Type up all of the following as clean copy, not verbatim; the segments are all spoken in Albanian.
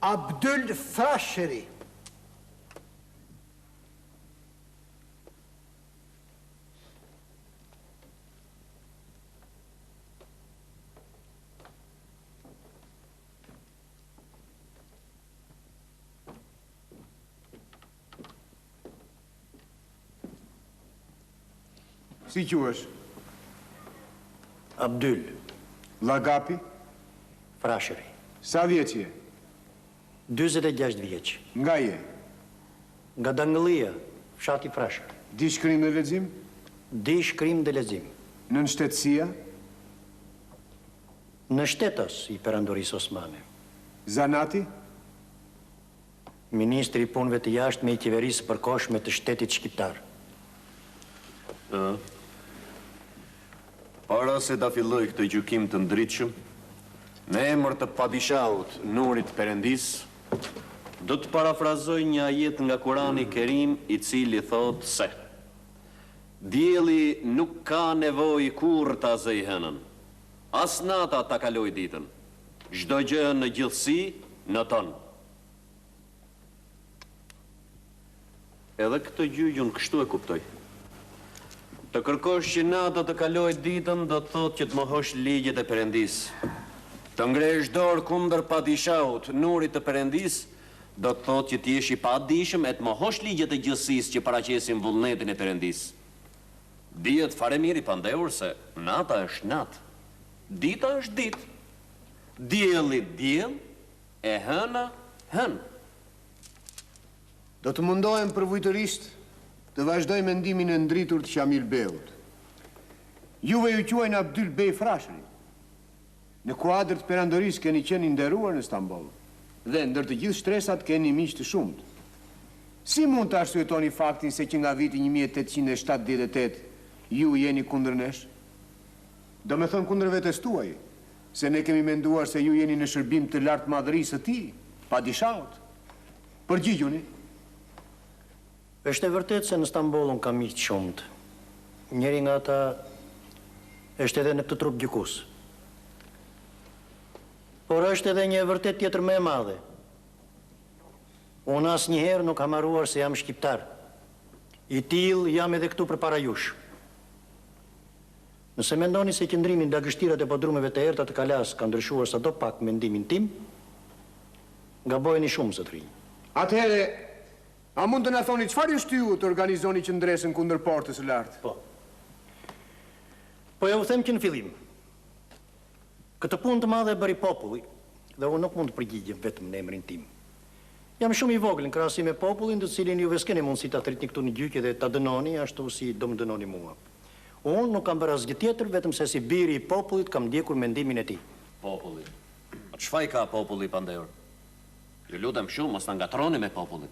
Abdyl Frashëri. Si quhesh? Abdyl Llagapi? Frashëri. Sa vjeç je? 46 vjeç. Nga je? Nga Dangëllia, fshati Frashër. Di shkrim dhe lexim? Di shkrim dhe lexim. Nën shtetësia? Në shtetas i Perandorisë Osmane. Zanati? Ministri i punëve të jashtme i qeverisë përkohshme të shtetit shqiptar. Para se ta filloj këtë gjykim të ndritshëm, në emër të padishahut Nurit Perëndis, do të parafrazoj një ajet nga Kurani Kerim i cili thot se dielli nuk ka nevojë kurrë ta zëjë hënën, as nata ta kaloj ditën. Çdo gjë në gjithësi në ton. Edhe këtë gjyqën kështu e kuptoj. Të kërkosh që nata të kaloj ditën do të thotë që të mohosh ligjet e Perëndis. Të ngresh dorë kundër padishahut Nurit të Perëndis do të thotë që ti jesh i padijshëm e të mohosh ligjet e gjithësisë që paraqesin vullnetin e Perëndis. Dihet fare mirë i pandehur se nata është natë, dita është ditë, dielli diell, e hëna hën. Do të mundohem përvojtërisht të vazhdoj mendimin e ndritur të Shamil Beut. Juve ju quajnë Abdyl Bej Frashëri. Në kuadër të perandorisë keni qenë i nderuar në Stamboll dhe ndër të gjithë shtresat keni miq të shumt. Si mund të arsyetoni faktin se që nga viti 1878 ju jeni kundër nesh? Do me thënë kundër vetes tuaj, se ne kemi menduar se ju jeni në shërbim të lartë madhërisë së tij, padishahut. Përgjigjuni. Është e vërtetë se në Stamboll unë kam miq të shumt. Njëri nga ata është edhe në këtë trup gjykues. Por është edhe një e vërtet tjetër më e madhe. Unë asnjëherë nuk kam harruar se jam shqiptar. I till jam edhe këtu përpara jush. Nëse mendoni se qëndrimi nga gështirat e podrumeve të errta të Kalas ka ndryshuar sado pak mendimin tim, gabojeni shumë zotëri. Atëherë, a mund të na thoni çfarë ju shtyu të organizoni qendresën kundër portës së lartë? Po. Po ja u them që në fillim. Këtë punë të madhe e bëri populli, dhe unë nuk mund të përgjigjem vetëm në emrin tim. Jam shumë i vogël në krahasim me popullin, të cilin juve s'keni mundësi ta tritni këtu në gjyqje dhe ta dënoni ashtu si do më dënoni mua. Unë nuk kam bërë asgjë tjetër vetëm se si biri i popullit kam ndjekur mendimin e tij. Populli. Çfarë ka populli pandehur? Ju lutem shumë mos ta ngatroni me popullin.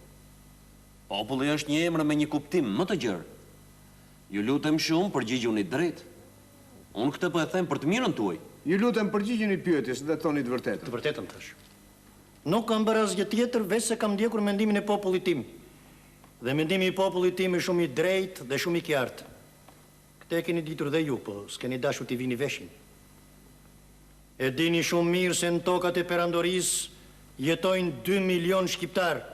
Populli është një emër me një kuptim më të gjerë. Ju lutem shumë përgjigjuni drejt. Unë këtë po e them për të mirën tuaj. Ju lutem përgjigjeni pyetjes dhe thoni të vërtetën. Të vërtetën thash. Nuk kam bërë asgjë tjetër veç se kam ndjekur mendimin e popullit tim. Dhe mendimi i popullit tim është shumë i drejtë dhe shumë i qartë. Këtë e keni ditur dhe ju, po s'keni dashur t'i vini veshin. E dini shumë mirë se në tokat e perandorisë jetojnë 2 milion shqiptar.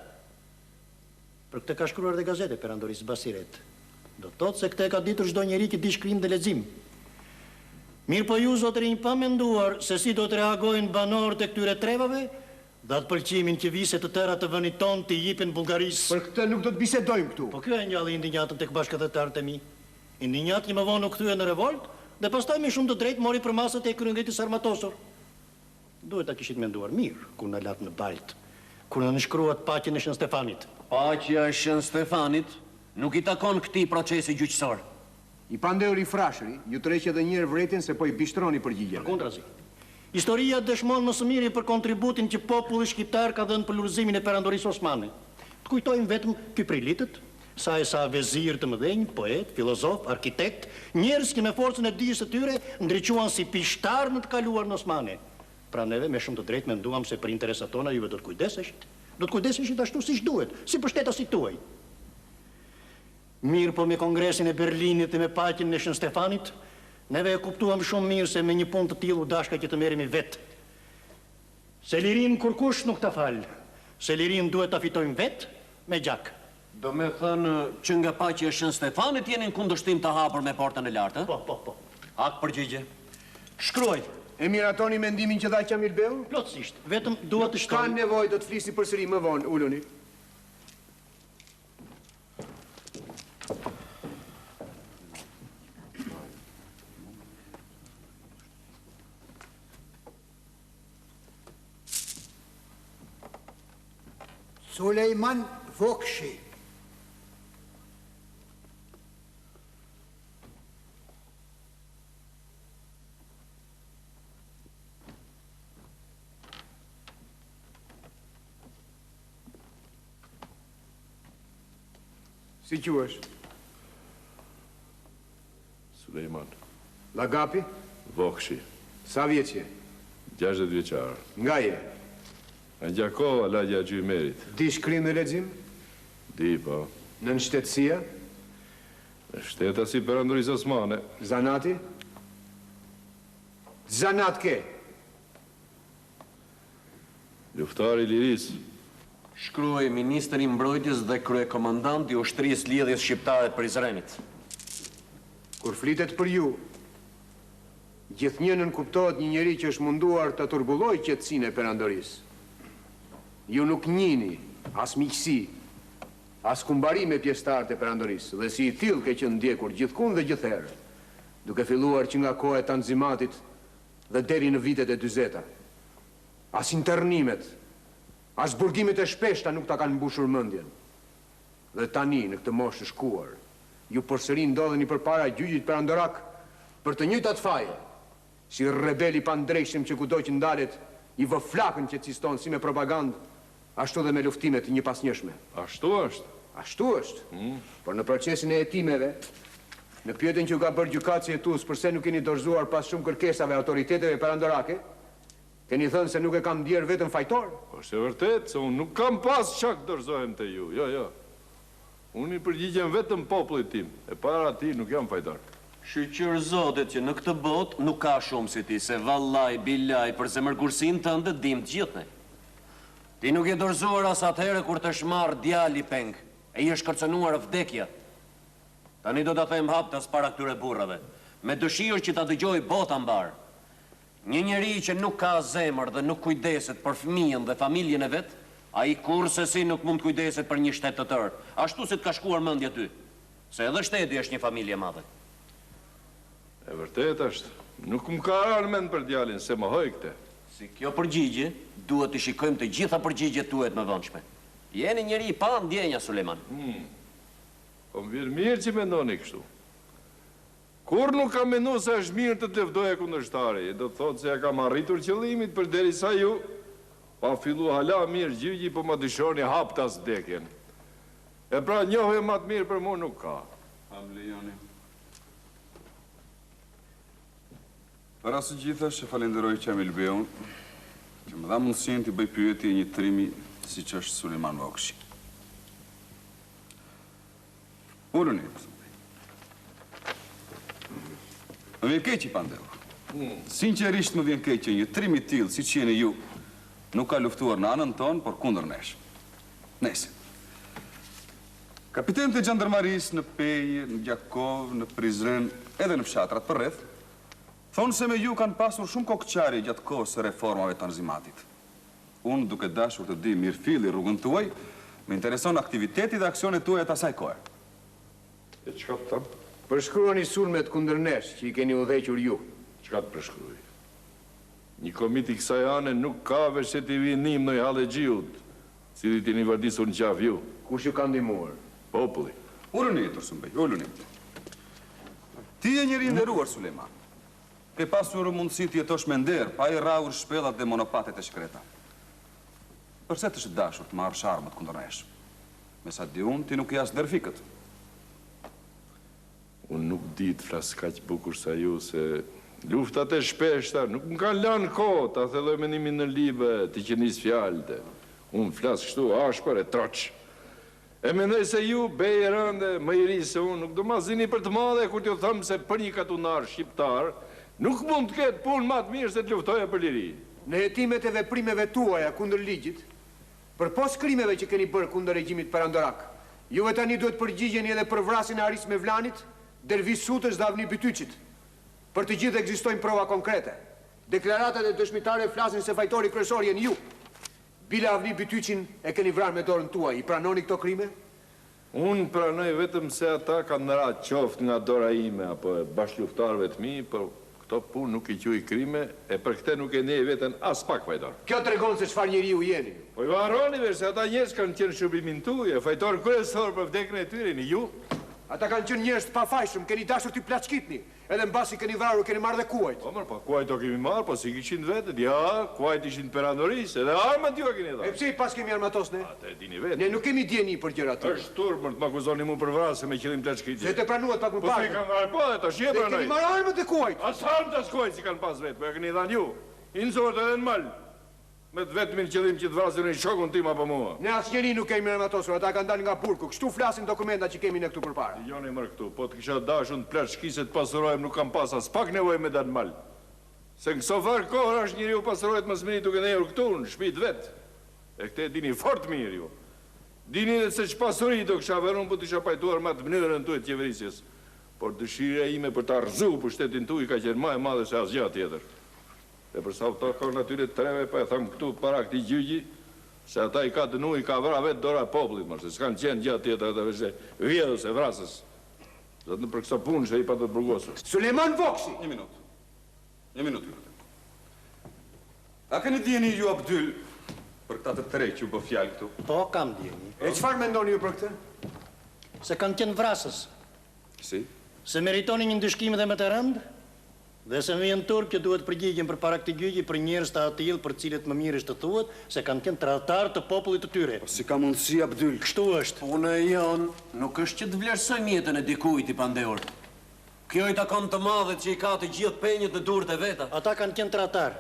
Për këtë ka shkruar dhe gazete perandorisë Basiret. Do të thotë se këtë e ka ditur çdo njeri që di shkrim dhe lexim. Mirë po ju, zotërinj, pa menduar se si do të reagojnë banorët e këtyre trevave, dhe atë pëlqimin që vise të tëra të vënit ton të jipin Bullgarisë. Për këtë nuk do të bisedojmë këtu. Po kjo e njalli indinjatën tek bashkëdhetarët e mi. Indinjat që më vonë u kthye në revolt dhe pastaj me shumë të drejtë mori për masat e kryengritës armatosur. Duhet ta kishit menduar mirë kur na lat në Balt, kur na shkruat paqen e Shën Stefanit. Paqja e Shën Stefanit nuk i takon këtij procesi gjyqësor. I pandehur i Frashëri, ju tërheq edhe një herë vërtetën se po i bishtroni përgjigjen. Përkundrazi. Historia dëshmon më së miri për kontributin që populli shqiptar ka dhënë për lulëzimin e perandorisë osmane. Të kujtojmë vetëm Kyprilitët, sa e sa vezir të mëdhenj, poet, filozof, arkitekt, njerëz që me forcën e dijes së tyre ndriçuan si pishtar në të kaluar në Osmane. Pra neve me shumë të drejtë menduam se për interesat tona juve do të kujdeseshit. Do të kujdeseshit ashtu siç duhet, si për shtetasit tuaj. Mirë po me kongresin e Berlinit dhe me paqen e Shën Stefanit, neve e kuptuam shumë mirë se me një punë të tillë u dashka që të merremi vetë. Se lirin kur kush nuk ta fal, se lirin duhet ta fitojmë vetë me gjak. Do me thënë që nga pa që e Shën Stefanit jeni në kundërshtim të hapur me portën e lartë, Po. Ak përgjigje. Shkruaj, E miratoni mendimin që dha Qamil Beu? plotësisht, vetëm duhet të Ka shkruaj. nevojë do të flisi përsëri më vonë, uluni. Sulejman Vokshi. Si quhesh? Sulejman, Lagapi? Vokshi, Sa vjeç je? 60 vjeçar. Nga je? Në Gjakova, lagja Gjymerit. Di shkrim dhe lexim? Di, po. Nën shtetësia? Në shteta si perandorisë Osmane. Zanati? Zanat ke? Luftari i liris. Shkruaj Ministri i Mbrojtjes dhe kryekomandant i ushtrisë lidhjes shqiptare të Prizrenit. Kur flitet për ju, gjithnjënën kuptohet një njeri që është munduar të turbullojë qetësinë e perandorisë. Ju nuk njini, as miqësi, as kumbari me pjesëtarët e perandorisë, dhe si i tillë ke qenë ndjekur gjithkund dhe gjithherë, duke filluar që nga koha e Tanzimatit dhe deri në vitet e 40-ta. As internimet, as burgimet e shpeshta nuk ta kanë mbushur mendjen. Dhe tani, në këtë moshë të shkuar, ju përsëri ndodheni përpara gjyqit perandorak për të njëjtat faje, si rebeli pandrejshëm që kudo që ndalet i vë flakën që ciston si me propagandë, ashtu dhe me luftimet të njëpasnjëshme. Ashtu është. Ashtu është. Por në procesin e hetimeve, në pyetjen që u ka bërë gjykatës hetues përse nuk keni dorëzuar pas shumë kërkesave autoriteteve perandorake, keni thënë se nuk e kam ndier vetëm fajtor. Është e vërtet, se unë nuk kam pas çak dorëzohem te ju. Jo. Unë i përgjigjem vetëm popullit tim. E para ti nuk jam fajtar. Shqyr zotit që në këtë botë nuk ka shumë si ti, se vallaj, bilaj, për zemërkursin të ndë dim të gjithne. Ti nuk e dorëzuar as atëherë kur të shmarë djali peng, e i është kërcënuar vdekja. Tani do të them haptas para këtyre burrave, me dëshirë që ta dëgjoj bota mbar. Një njeri që nuk ka zemër dhe nuk kujdeset për fëmijën dhe familjen e vet, ai kurrësi nuk mund kujdeset për një shtet të tërë, ashtu si të ka shkuar mendja ty. Se edhe shteti është një familje e madhe. E vërtet është. Nuk më ka ardhur mend për djalin, se më hoj këte. Si kjo përgjigje, duhet të shikojmë të gjitha përgjigjet tuaja të mëdhënshme. Jeni njeri i pa ndjenja, Sulejman. Po më vjen mirë që mendoni kështu. Kur nuk kam menduar se është mirë të lëvdoja kundërshtari, do të thotë se ja kam arritur qëllimit përderisa ju pa fillu hala mirë gjyqi, po më dyshoni haptas vdekjen. E pra njohje më të mirë për mua nuk ka. Lejoni. Para së gjithash e falenderoj Qamil Beun, që më dha mundësinë të bëj pyetje një trimi si që është Sulejman Vokshi. Uluni. Më vjen keq i pandeu. Sinqerisht më vjen keq që një trim i tillë si që jeni ju nuk ka luftuar në anën tonë, por kundër nesh. Nese. Kapitenët e gjandarmarisë në Peje, në Gjakov, në Prizren, edhe në fshatrat për rreth, thonë se me ju kanë pasur shumë kokëqarje gjatë kohës së reformave të Tanzimatit. Unë, duke dashur të di mirëfilli rrugën tuaj, më intereson aktiviteti dhe aksionet tuaja të asaj kohe. E çka të them? Përshkruani sulmet kundër nesh që i keni udhëhequr ju. Çka të përshkruaj? Një komit i kësaj ane nuk ka veç se t'i vinim në i halexhiut, cili t'i një vardisur në qaf ju. Kush ju ka ndihmuar? Populli. Ulluni, Tursumbej, ulluni. Ti e njëri nderuar, Sulejman. Ke pasur mundësi të jetosh me nder, pa i rrahur shpellat dhe monopatet e shkreta. Përse të dashur të marrësh armët kundër nesh? Me sa di unë, ti nuk i as dërfikët. Unë nuk di të flas kaq bukur sa ju, se luftat e shpeshta nuk më kanë lanë kohë, ta thelloj mendimin në libë, të qenis fjalë. Unë flas kështu ashpër e troç. E mendoj se ju, bej e rënde, më i ri se unë, nuk do ma zini për të madhe kur t'ju thëmë se për një katunar shqiptar, nuk mund të ketë punë ma të mirë se të luftoja për liri. Në hetimet e veprimeve tuaja kundër ligjit, Për pos krimeve që keni bërë kundër regjimit perandorak, juve tani duhet përgjigjeni edhe për vrasjen e Aris Mevlanit, Dervis Sutës dhe Avni Bytyçit. Për të gjithë ekzistojnë prova konkrete. Deklaratat e dëshmitare flasin se fajtori kryesor jeni ju. Bile Avni Bytyçin e keni vrarë me dorën tuaj. I pranoni këto krime? Unë pranoj vetëm se ata kanë ra qoftë nga dora ime apo e bashkëluftarëve të mi, për këto punë nuk i quaj krime, e për këtë nuk e ndjej veten as pak fajtor. Kjo tregon se çfarë njeriu jeni. Po i varroni vesh se ata njerëz kanë qenë shërbimin tuaj, fajtor kryesor për vdekjen e tyre jeni ju. Ata kanë qenë njerëz të pafajshëm, keni dashur t'i plaçkitni. Edhe mbasi keni vrarur, keni marrë dhe kuajt. Po mërë, po kuajt o kemi marrë, po si kishin vetët, ja, kuajt ishin perandorisë, edhe armët ju e keni dhënë. E pse i pas kemi armatos ne? Ate e dini vetë. Ne nuk kemi djeni për gjëra të. Është turpër të m'akuzoni mu për vrasje me qëllim plaçkitje. Se të pranuat pak më Po parë. si kanë marrë, po dhe tash je pranoj. Keni marrë armët e kuajt. As armët as kuajt si kanë pas vetë, po e keni dhënë ju. Inzort edhe në mal. Me të vetëmin qëllim që të vrasin në shokun tim apo mua. Ne asnjëri nuk kemi armatosur, ata kanë dalë nga burku. Kështu flasin dokumenta që kemi ne këtu përpara. Joni mërë këtu, po të kisha dashun të plaçkise të pasurohem nuk kam pas as pak nevojë me dalë në mal. Se në këso farë kohër është njëri u pasurohet më smiri duke nejur këtu në shpit vetë. E këte dini fort mirë ju. Dini dhe se që pasuri do kësha verun, po të isha pajtuar ma të mënyrën tuaj të qeverisjes. Por dëshira ime për të arzu për shtetin tuaj ka qenë ma e madhe se asgjë tjetër. Dhe përsa të kohë natyre treve, pa e thamë këtu para këti gjyqi, se ata i ka dënu, i ka vra vetë dora popullit, mërë, se s'kanë qenë gjatë tjetër ata vëshe vjedhës e vrasës. Zatë në për kësa punë që i pa të burgosur. Suleman Vokshi! Një minut, ju lutem. A keni djeni ju Abdyl për këta të tre që u bë fjalë këtu? Po, kam djeni. E çfarë mendoni ju për këtë? Se kanë qenë vrasës. Si? Se meritoni një ndëshkim dhe më të rëndë, dhe se më vjen turp që duhet përgjigjen për para këtij gjyqi për njerëz të atill për cilët më mirë është të thuhet se kanë qenë tradhtar të popullit të tyre. Si ka mundësi Abdyl? Kështu është. Puna e jon nuk është që të vlerësojmë jetën e dikujt i pandehur. Kjo i takon të madhet që i ka të gjithë penjët në durët e veta. Ata kanë qenë tradhtar.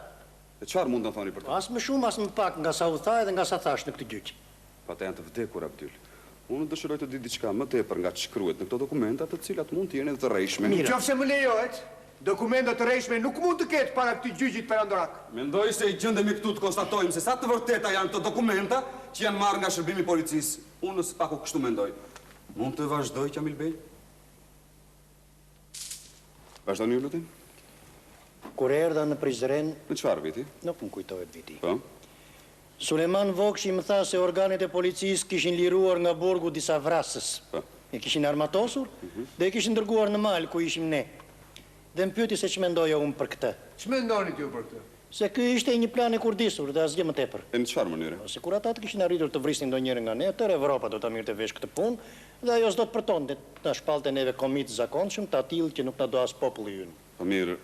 E çfarë mund të thoni për to? As më shumë, as më pak nga sa u tha edhe nga sa thash në këtë gjyq. Pa të janë të vdekur Abdyl. Unë dëshiroj të di diçka më tepër nga shkruhet në këto dokumenta, të cilat mund të jenë të rrejshme. Qofse më lejohet, dokumenta të rrejshme nuk mund të ketë para këtij gjyqit perandorak. Mendoj se i gjendemi këtu të konstatojmë se sa të vërteta janë këto dokumenta që janë marrë nga shërbimi i policisë. Unë së paku kështu mendoj. Mund të vazhdoj, Qamil Bey? Vazhdoni ju lutem? Kur erdha në Prizren, Në çfarë viti? nuk më kujtohet viti. Po. Suleman Vokshi më tha se organet e policisë kishin liruar nga burgu disa vrasës. Po. E kishin armatosur dhe e kishin dërguar në mal ku ishim ne. Dhe më pyeti se ç'mendoja unë për këtë. Ç'mendoni ti ju për këtë? Se ky ishte një plan i kurdisur dhe asgjë më tepër. E në çfarë mënyre? Se kur ata të kishin arritur të vrisnin ndonjërin nga ne, tërë Evropa do ta mirte vesh këtë punë dhe ajo s'do të përtonte ta shpallte neve komit zakonshëm të atill që nuk na do as populli ynë. Po mirë,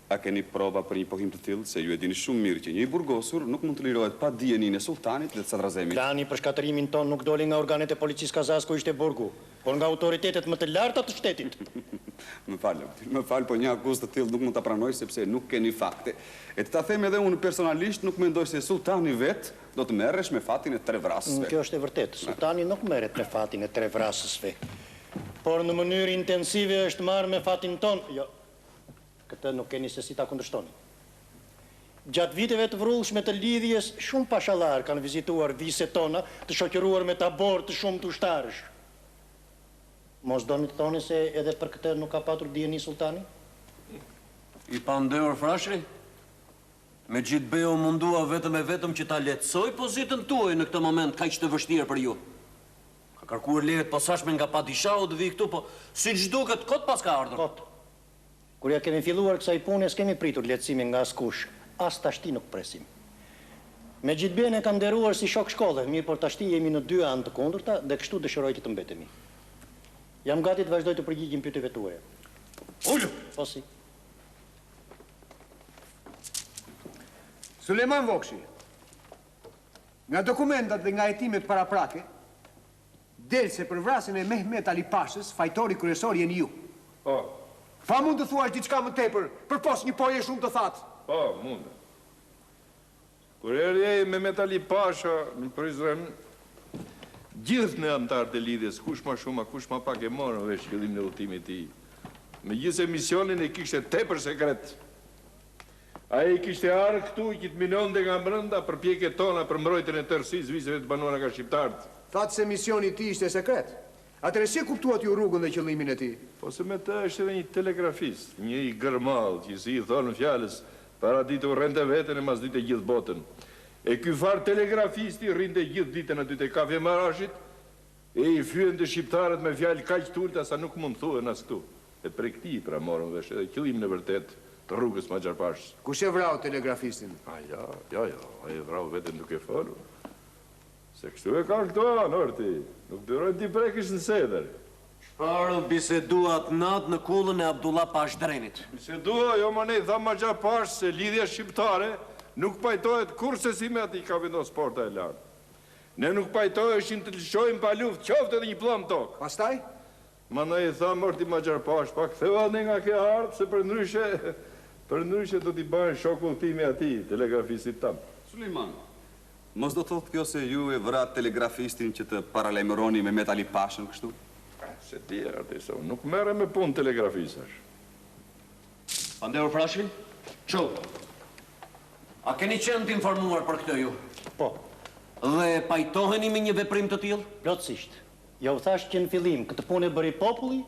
a keni prova për një pohim të tillë se ju e dini shumë mirë që një i burgosur nuk mund të lirohet pa dijeninë e sultanit dhe të sadrazemit? Plani për shkatërimin ton nuk doli nga organet e policisë Kazas ku ishte burgu, por nga autoritetet më të larta të shtetit. Më fal, po një akuzë të tillë nuk mund ta pranoj sepse nuk keni fakte. E të ta them edhe unë personalisht nuk mendoj se sultani vet do të merresh me fatin e tre vrasësve. Kjo është e vërtetë. Sultani nuk merret me fatin e tre vrasësve. Por në mënyrë intensive është marrë me fatin ton. Jo. Këtë nuk keni se si ta kundërshtoni. Gjatë viteve të vrullshme të lidhjes, shumë pashallar kanë vizituar viset tona, të shoqëruar me tabor të shumë të ushtarësh. Mos doni të thoni se edhe për këtë nuk ka patur dijeni sultani? I pandehur frashri? Me gjithë bejo mundua vetëm e vetëm që ta lehtësoj pozitën tuaj në këtë moment kaq të vështirë për ju. Ka kërkuar leje të posaçme nga padishau të vi këtu, po siç duket kot pas ka ardhur. Kot. Kur ja kemi filluar kësaj pune, s'kemi pritur lehtësimin nga askush. As tashti nuk presim. Me gjithë bene kam nderuar si shok shkolle, mirë por tashti jemi në dy anë të kundërta dhe kështu dëshiroj që të mbetemi. Jam gati të vazhdoj të përgjigjim pyetjeve tuaja. Ulë! Po si? Suleman Vokshi, nga dokumentat dhe nga hetimet paraprake, del se për vrasjen e Mehmet Ali Pashës, fajtori kryesor jeni ju. Po, Fa mund të thuash diçka më tepër, për pos një poje shumë të thatë. po, mund. Kur erdhi Mehmet Ali Pasha në Prizren, gjithë në antarët e lidhjes, kush ma shumë, a kush ma pak e morën vesh qëllimin e udhëtimit të tij. Me gjithë se misionin e kishte tepër sekret. A i kishte arë këtu, i kitë minon dhe nga mbrënda për pjekje tona për mbrojtën e tërësisë vizave të banuara nga shqiptarët. Thatë se misioni ti ishte sekret. Atëre si kuptuat ju rrugën dhe qëllimin e ti? Po se me të është edhe një telegrafist, një i gërmall, që si i thonë në fjales, para ditë u rrente vetën e mas ditë e gjithë botën. E ky farë telegrafisti rrinte gjithë ditën aty te kafe Marashit, e i fyen të shqiptarët me fjalë kaq tulta sa nuk mund thuhen as këtu. E prej këtij pra morën vesh edhe qëllimin e vërtet të rrugës Maxharpashës. Kush e vrau telegrafistin? Ja, a e vrau vetëm duke folur. Se kështu e kanë këto anë, orti. Nuk dërojnë t'i prekish në seder. Shfarë biseduat natë në kullën e Abdullah Pashdrenit. Bisedua, jo më nej, tha Maxharpashë se lidhja shqiptare nuk pajtohet kurse si me ati ka vendos porta e lartë. Ne nuk pajtoheshim të lëshojmë pa luft, qoftë edhe një plam tokë. Pastaj? Ma në i tha mërti Maxharpashë, pak theva ne nga ke ardhë, se për ndryshe do t'i bajnë shokull timi ati, telegrafistit tamë. Sulejman, mos do thotë kjo se ju e vrat telegrafistin që të paralajmëroni me Metali Pashën kështu? Se ti e artisa, nuk mere me punë telegrafisash. Pandeur Frashëri? Qo? A keni qenë të informuar për këtë ju? Po, Dhe pajtoheni me një veprim të tillë? plotësisht. Ja u thash që në fillim këtë punë e bëri populli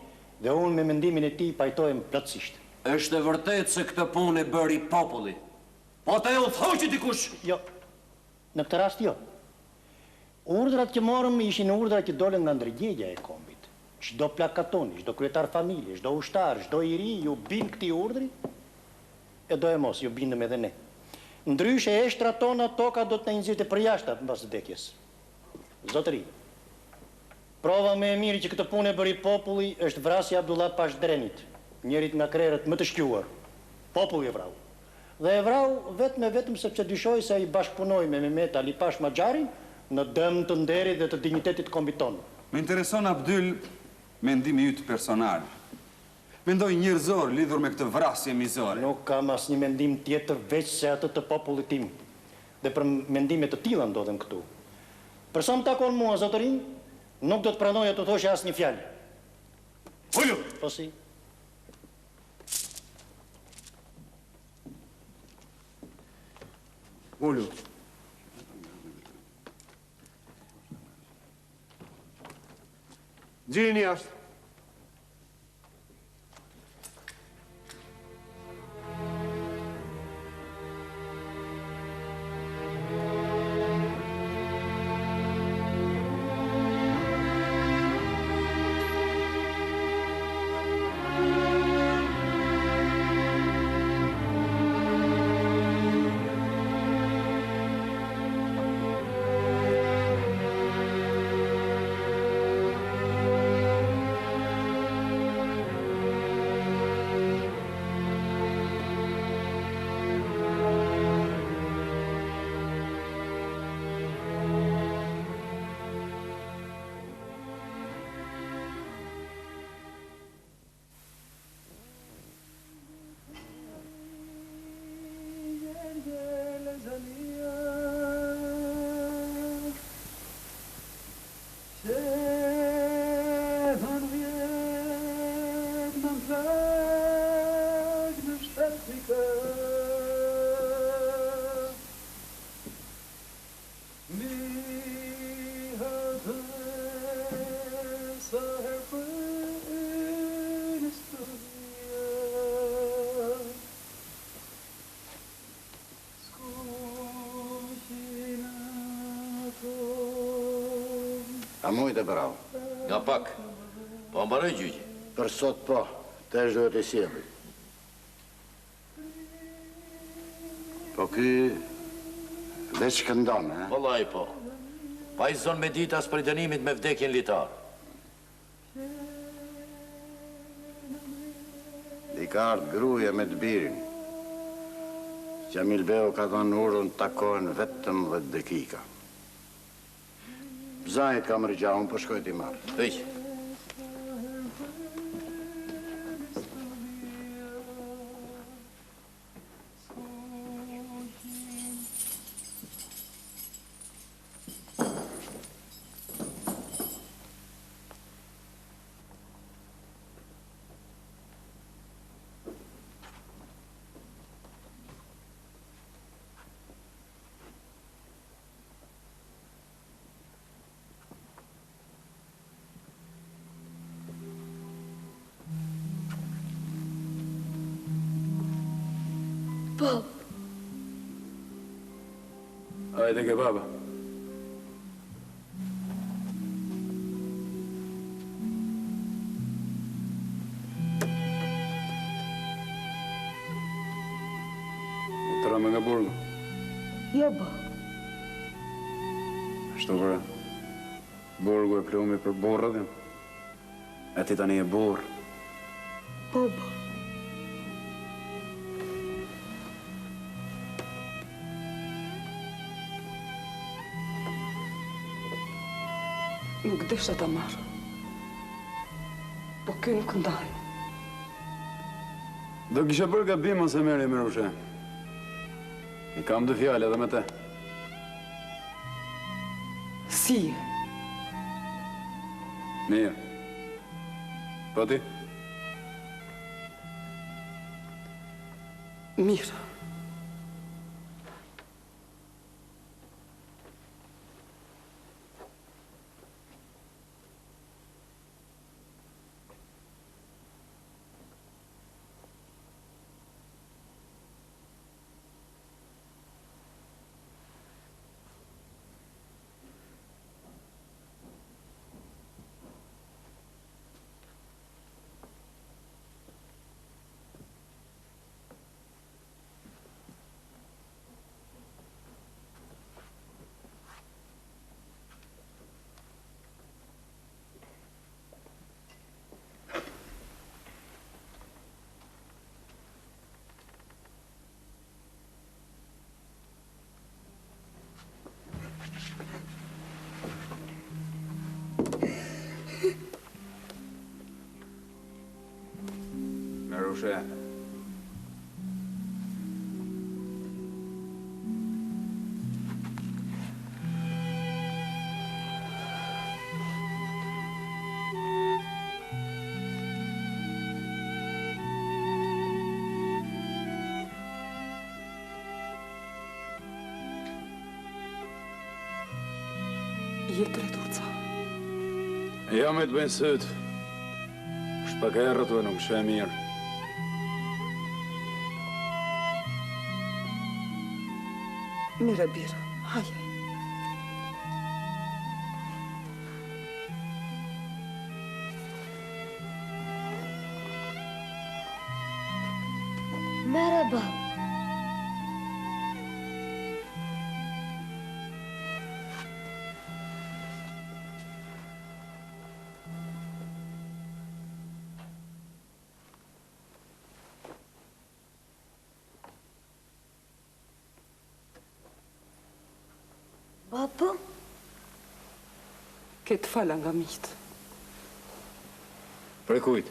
dhe unë me mendimin e tij pajtohem plotësisht. Është e vërtet se këtë punë e bëri populli. Po të e u thoqi dikush? Jo, në këtë rast jo. Urdhrat që morëm ishin urdhra që dolën nga ndërgjegja e kombit. Çdo plakatoni, çdo kryetar familje, çdo ushtar, çdo i ri ju bin këtij urdhri, e do e mos, ju bindëm edhe ne. Ndryshe eshtrat tona toka do të na nxirrte për jashtë mbas vdekjes. Zotëri, prova më e mirë që këtë punë e bëri populli është vrasja e Abdullah Pashdrenit, njërit nga krerët më të shquar. Populli e vrau. Dhe e vrau vetëm sepse dyshoi se ai bashkëpunoi me Mehmet Ali Pash Maxharin në dëm të nderit dhe të dinjitetit të kombit tonë. Me intereson Abdyl mendimi yt personal. Mendoj njerëzor lidhur me këtë vrasje mizore. Nuk kam asnjë mendim tjetër veç se atë të popullit tim. Dhe për mendime të tilla ndodhem këtu. Për sa më takon mua, zotërin, nuk do të pranoja të thoshe asnjë fjalë. Ullu! Po si? Ullu. Gjini jashtë. A mujtë e bravo. Nga pak, po mbaroj gjyqi. Për sot po, të është duhet e sjeli. Po ky veç këndon, e? Vallaj po. Pa i zonë me ditë as për i dënimit me vdekjen litar. I ka ardë gruja me të birin. Gjamil Beu ka dhënë urën të takohen vetëm 10 dakika. Zajt kam rëgja, unë po shkoj t'i marrë. Hyq. Bab. Hajde ke baba. Tëra me nga burgu. Jo, bab. Shtu pra, burgu e plumi për burrëdhin. E ti tani e burr. Po, bab. Nuk desha ta marrë. Po kjo nuk ndaj. Do kisha bërë gabim ose merri me Rushe. I kam 2 fjale edhe me te. Si? Mirë. Po ti? Mirë. Rushe. Jetë Turca. Ja me të bëjnë sëtë. Shpak e rëtu e nuk shë e mirë. Mire, birë, haje. Merhaba. Baba? Këtë fala nga miqtë. Prej kujt?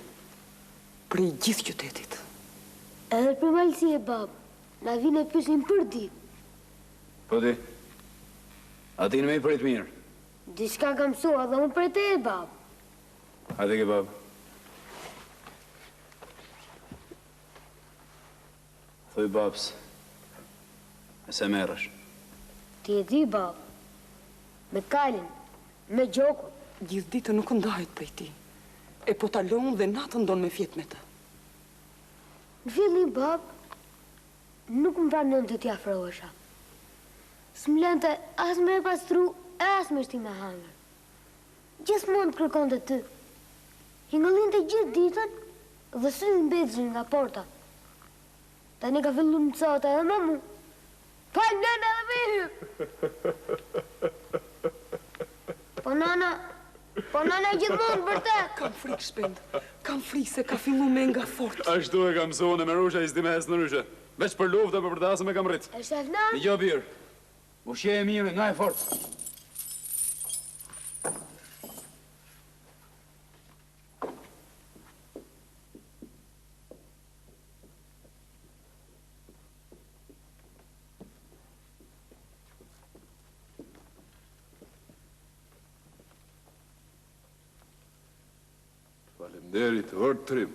Prej gjithë qytetit. Edhe për malësi e bab, na vine pysin për dit. Po ti? A ti në me i prit mirë? Dishka kam mësua dhe më për te e bab. Hajde ke bab. Thuj babs, e se merësh. Ti e di bab, me kalin, me gjokun. Gjithë ditë nuk ndahet prej ti. E po talon dhe natën donë me fjet me të. Në fillim, bab, nuk më pranon të t'ja afrohesha. S'më lente as me pastru, as me shti me hangër. Gjithmonë kërkon të ty. Hingëllin të gjithë ditën dhe së në mbetëzhin nga porta. Tani ka fillu më cota edhe me mu. Pa nëna dhe me hyp. Po nana gjithmonë për te. Kam frikë shpend. Kam frikë se ka fillu me nga fort. Ashtu e kam zonë me Rusha i s'di me hes në ryshe. Veç për luft dhe për përdasëm e kam rrit. E shef na? Një gjo birë. Ushje e mirë, nga e fort. Falemderit, vërë trim.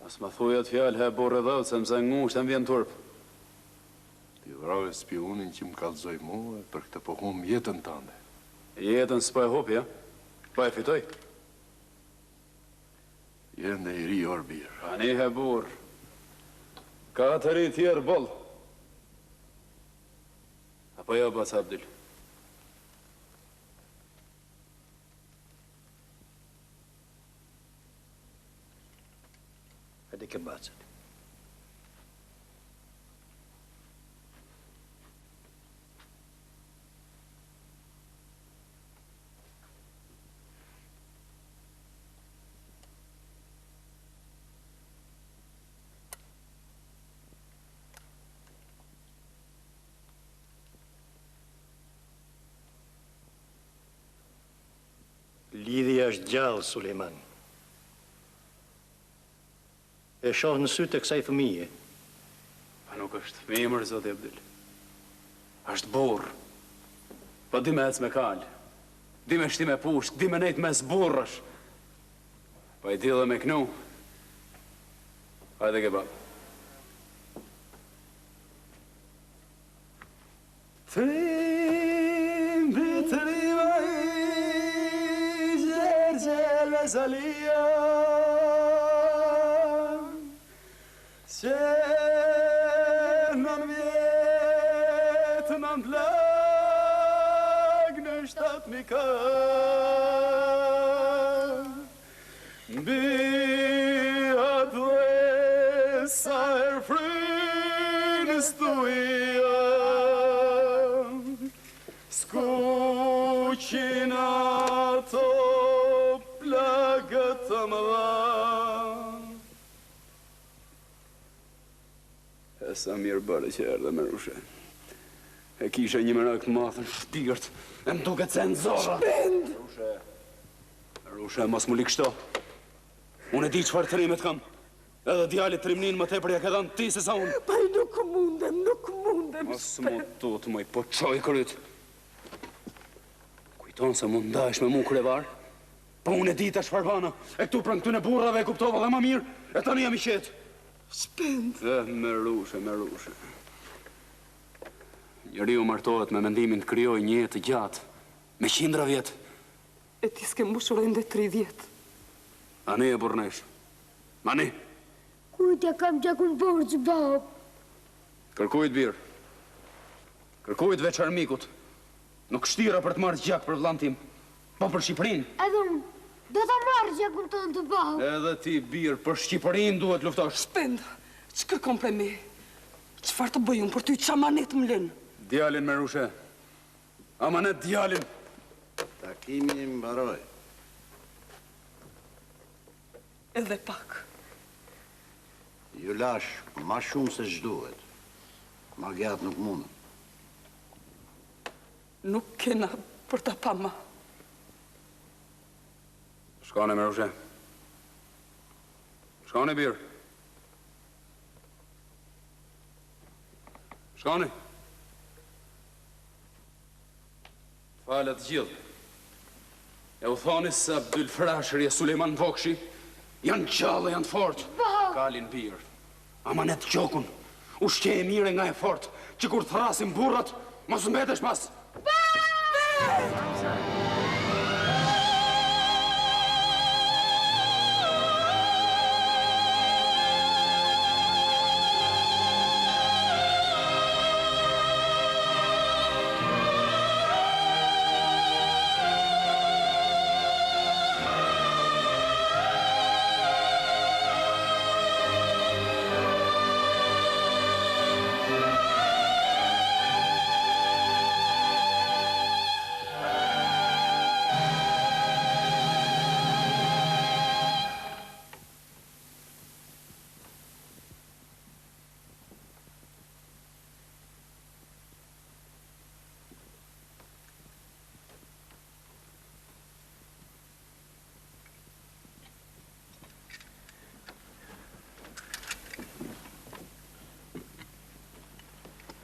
As ma thujat fjallë he borë dhaut, se mëse ngushtë më vjen turp. Ti vrave spionin që më kalzoj mua për këtë po hum jetën tande. Jetën s'pa e hup, ja? Pa e fitoj? Jende i ri orë birë. Ani he borë. Ka të ri tjerë boll. Apo jo, Bas Abdul? Hadi ke bacët. Lidhja është gjallë, Sulejman. E shoh në sytë e kësaj fëmije. Pa nuk është femër, zoti Abdul. Është burr. Po di me ec me kal. Di me shti me pushk, di me nejt mes burrësh. Po i di dhe me knu. Hajde ke bab. Trim bitrima i gjergjel e zalia që nën vjetë nën plag në 7.000 mbi atë dhe sa er frynë stuia skuqin ato plagët të mëdha. E sa mirë bërë që erdhe me Rushe. E kisha një merak të mathën shtigërt, e më duket se në zora. Shpend! Rushe, mos mu likështo. Unë e di çfarë trimet kam. Edhe djalit trimnin më tepër ja ke dhënë ti se sa unë. Pa i nuk mundem, Mos mu tut, moj, po qoj kryt. Kujton se mund ndahesh me mu krevar? Po unë e di ta çfarë bana. E këtu pranë këtyne burrave e kuptova dhe më mirë, e tani jam i qetë. Shpend! Me Rushe. Njeriu martohet me mendimin të krijojë një jetë të gjatë, me 100 vjet. E ti s'ke mbushur ende 30. Ani e burnesh. Ani. Kujtja kam gjakun borxh, bab. Kërkujt birë. Kërkujt veç armikut. Nuk shtira për të marrë gjak për vllain tim, po për Shqipërinë. Edhe unë, do ta marrë gjakun tënd të bab. Edhe ti birë, për Shqipërinë duhet luftosh. Shpend, që kërkon prej me? Çfarë të bëj unë për ty, ç'amanet më lën? Djalin me Rushe. Amanet djalin. Takimi mbaroi. Edhe pak. Ju lash ma shumë se ç'duhet. Ma gjatë nuk mundën. Nuk kena për ta pa ma. Shkone me Rushe. Shkone birë. Shkone. Falet gjithë. E u thoni se Abdul Frashëri e Sulejman Vokshi janë gjallë, janë fort. Kalin birë. Amanet gjokun. Ushqe e mire nga e fort, që kur thrasin burrat, mos mbetesh pas.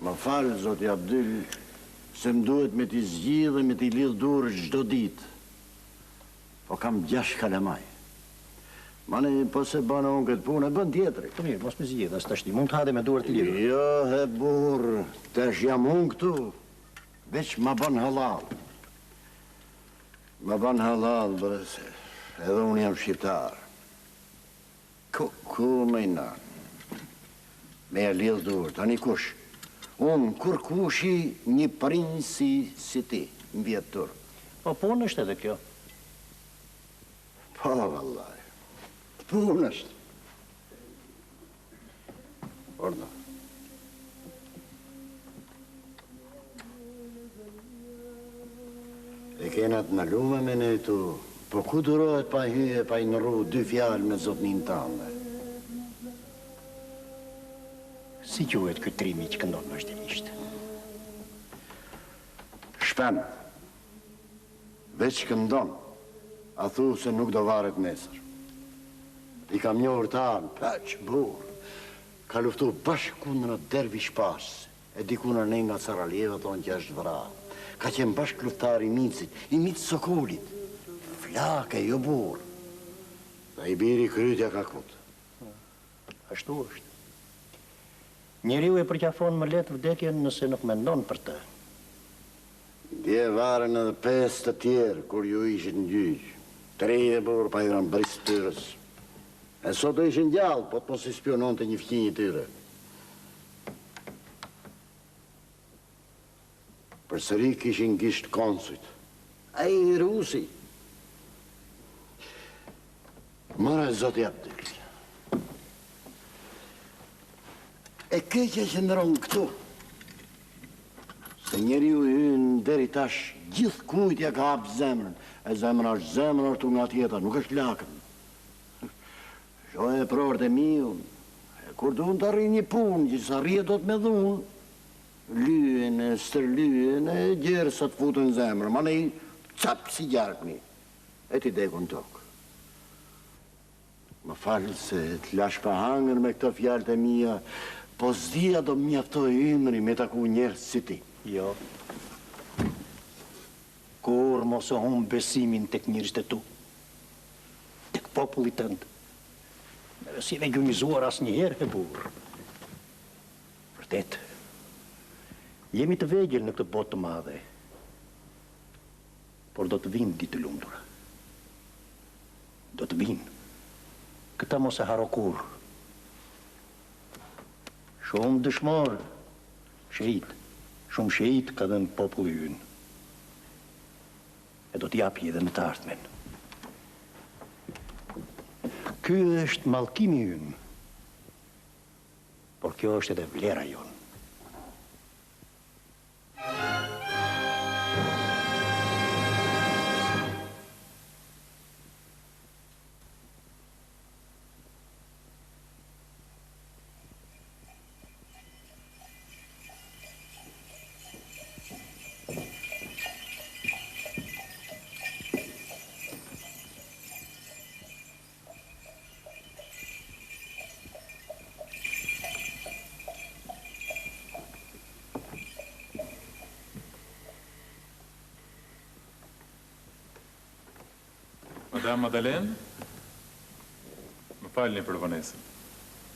Më falë, zoti Abdul, se më duhet me t'i zgjidh dhe me t'i lidh durë çdo ditë. Po kam 6 kalamaj. Mane, po se bëna unë këtë punë, e bën tjetëri. Të mirë, mos me zgjidh, as tash ti mund të hade me duar të lidhur. Jo, he burë, tash jam unë këtu, veç ma bën halal. Ma bën halal, bërëse, edhe unë jam shqiptar. Ku me i nanë. Me e lidh dur, tani kush? Unë kur kushi një prinsi si ti, në vjetër. Po punë është edhe kjo. Po, vallaj. Punë është. Ordo. E kena të nalume me ne tu, po ku durohet pa hyje, pa i nërru 2 fjalë me zotnin tënde? Si gjuhet këtë trimi që këndon vazhdimisht? Shpen, veç këndon, a thu se nuk do varet nesër. I kam një urtan, peq, burë, ka luftu bashkë kundër në dervish pas, e dikuna ne nga Saraljeva tonë që është vra. Ka qenë bashkë luftar i Micit Sokolit. Flake, jo burë. Dhe i biri krytja ka kutë. Ashtu është. Njeriu e përqafon më letë vdekjen nëse nuk mendon për të. Dje varen edhe 5 të tjerë, kur ju ishit në gjyqë. 3 e burë pa i ranë brisë tyrës. E sot do ishin gjallë, po të mos i spionon të një fqinjë tyre. Për sëri kishin gisht konsujt. A i rusi. Mëra zoti Abdyl. E keqe që ndronë këtu. Se njeri u hynë deri tash gjithë kujtja ka hapë zemrën. E zemrën është zemrën është nga tjeta, nuk është lakën. Shoj e prorët e miun. Kur du në të arri një punë, që sa rrje do të me dhunë, lyen, stërlyen, e gjerë sa të futën zemrë, ma ne i capë si gjarkni, e ti dekun tokë. Më falë se të lash pa hangër me këto fjallët e mija, po zdia do mjaftoj ymri me taku njerës si ti. Jo. Kur mos e humbë besimin tek njerëzit e tu, tek popullit tëndë. Me si dhe gjunizuar as njëherë e burë. Vërtet, jemi të vegjël në këtë botë të madhe, por do të vinë ditë lumtura. Do të vinë. Këta mos e haro kur. Shumë dëshmorë, shumë shehit ka dhënë populli ynë. E do t'japi edhe në të ardhmen. Ky është mallkimi ynë, por kjo është edhe vlera jonë. Madame Madeleine, më falni për vonesën.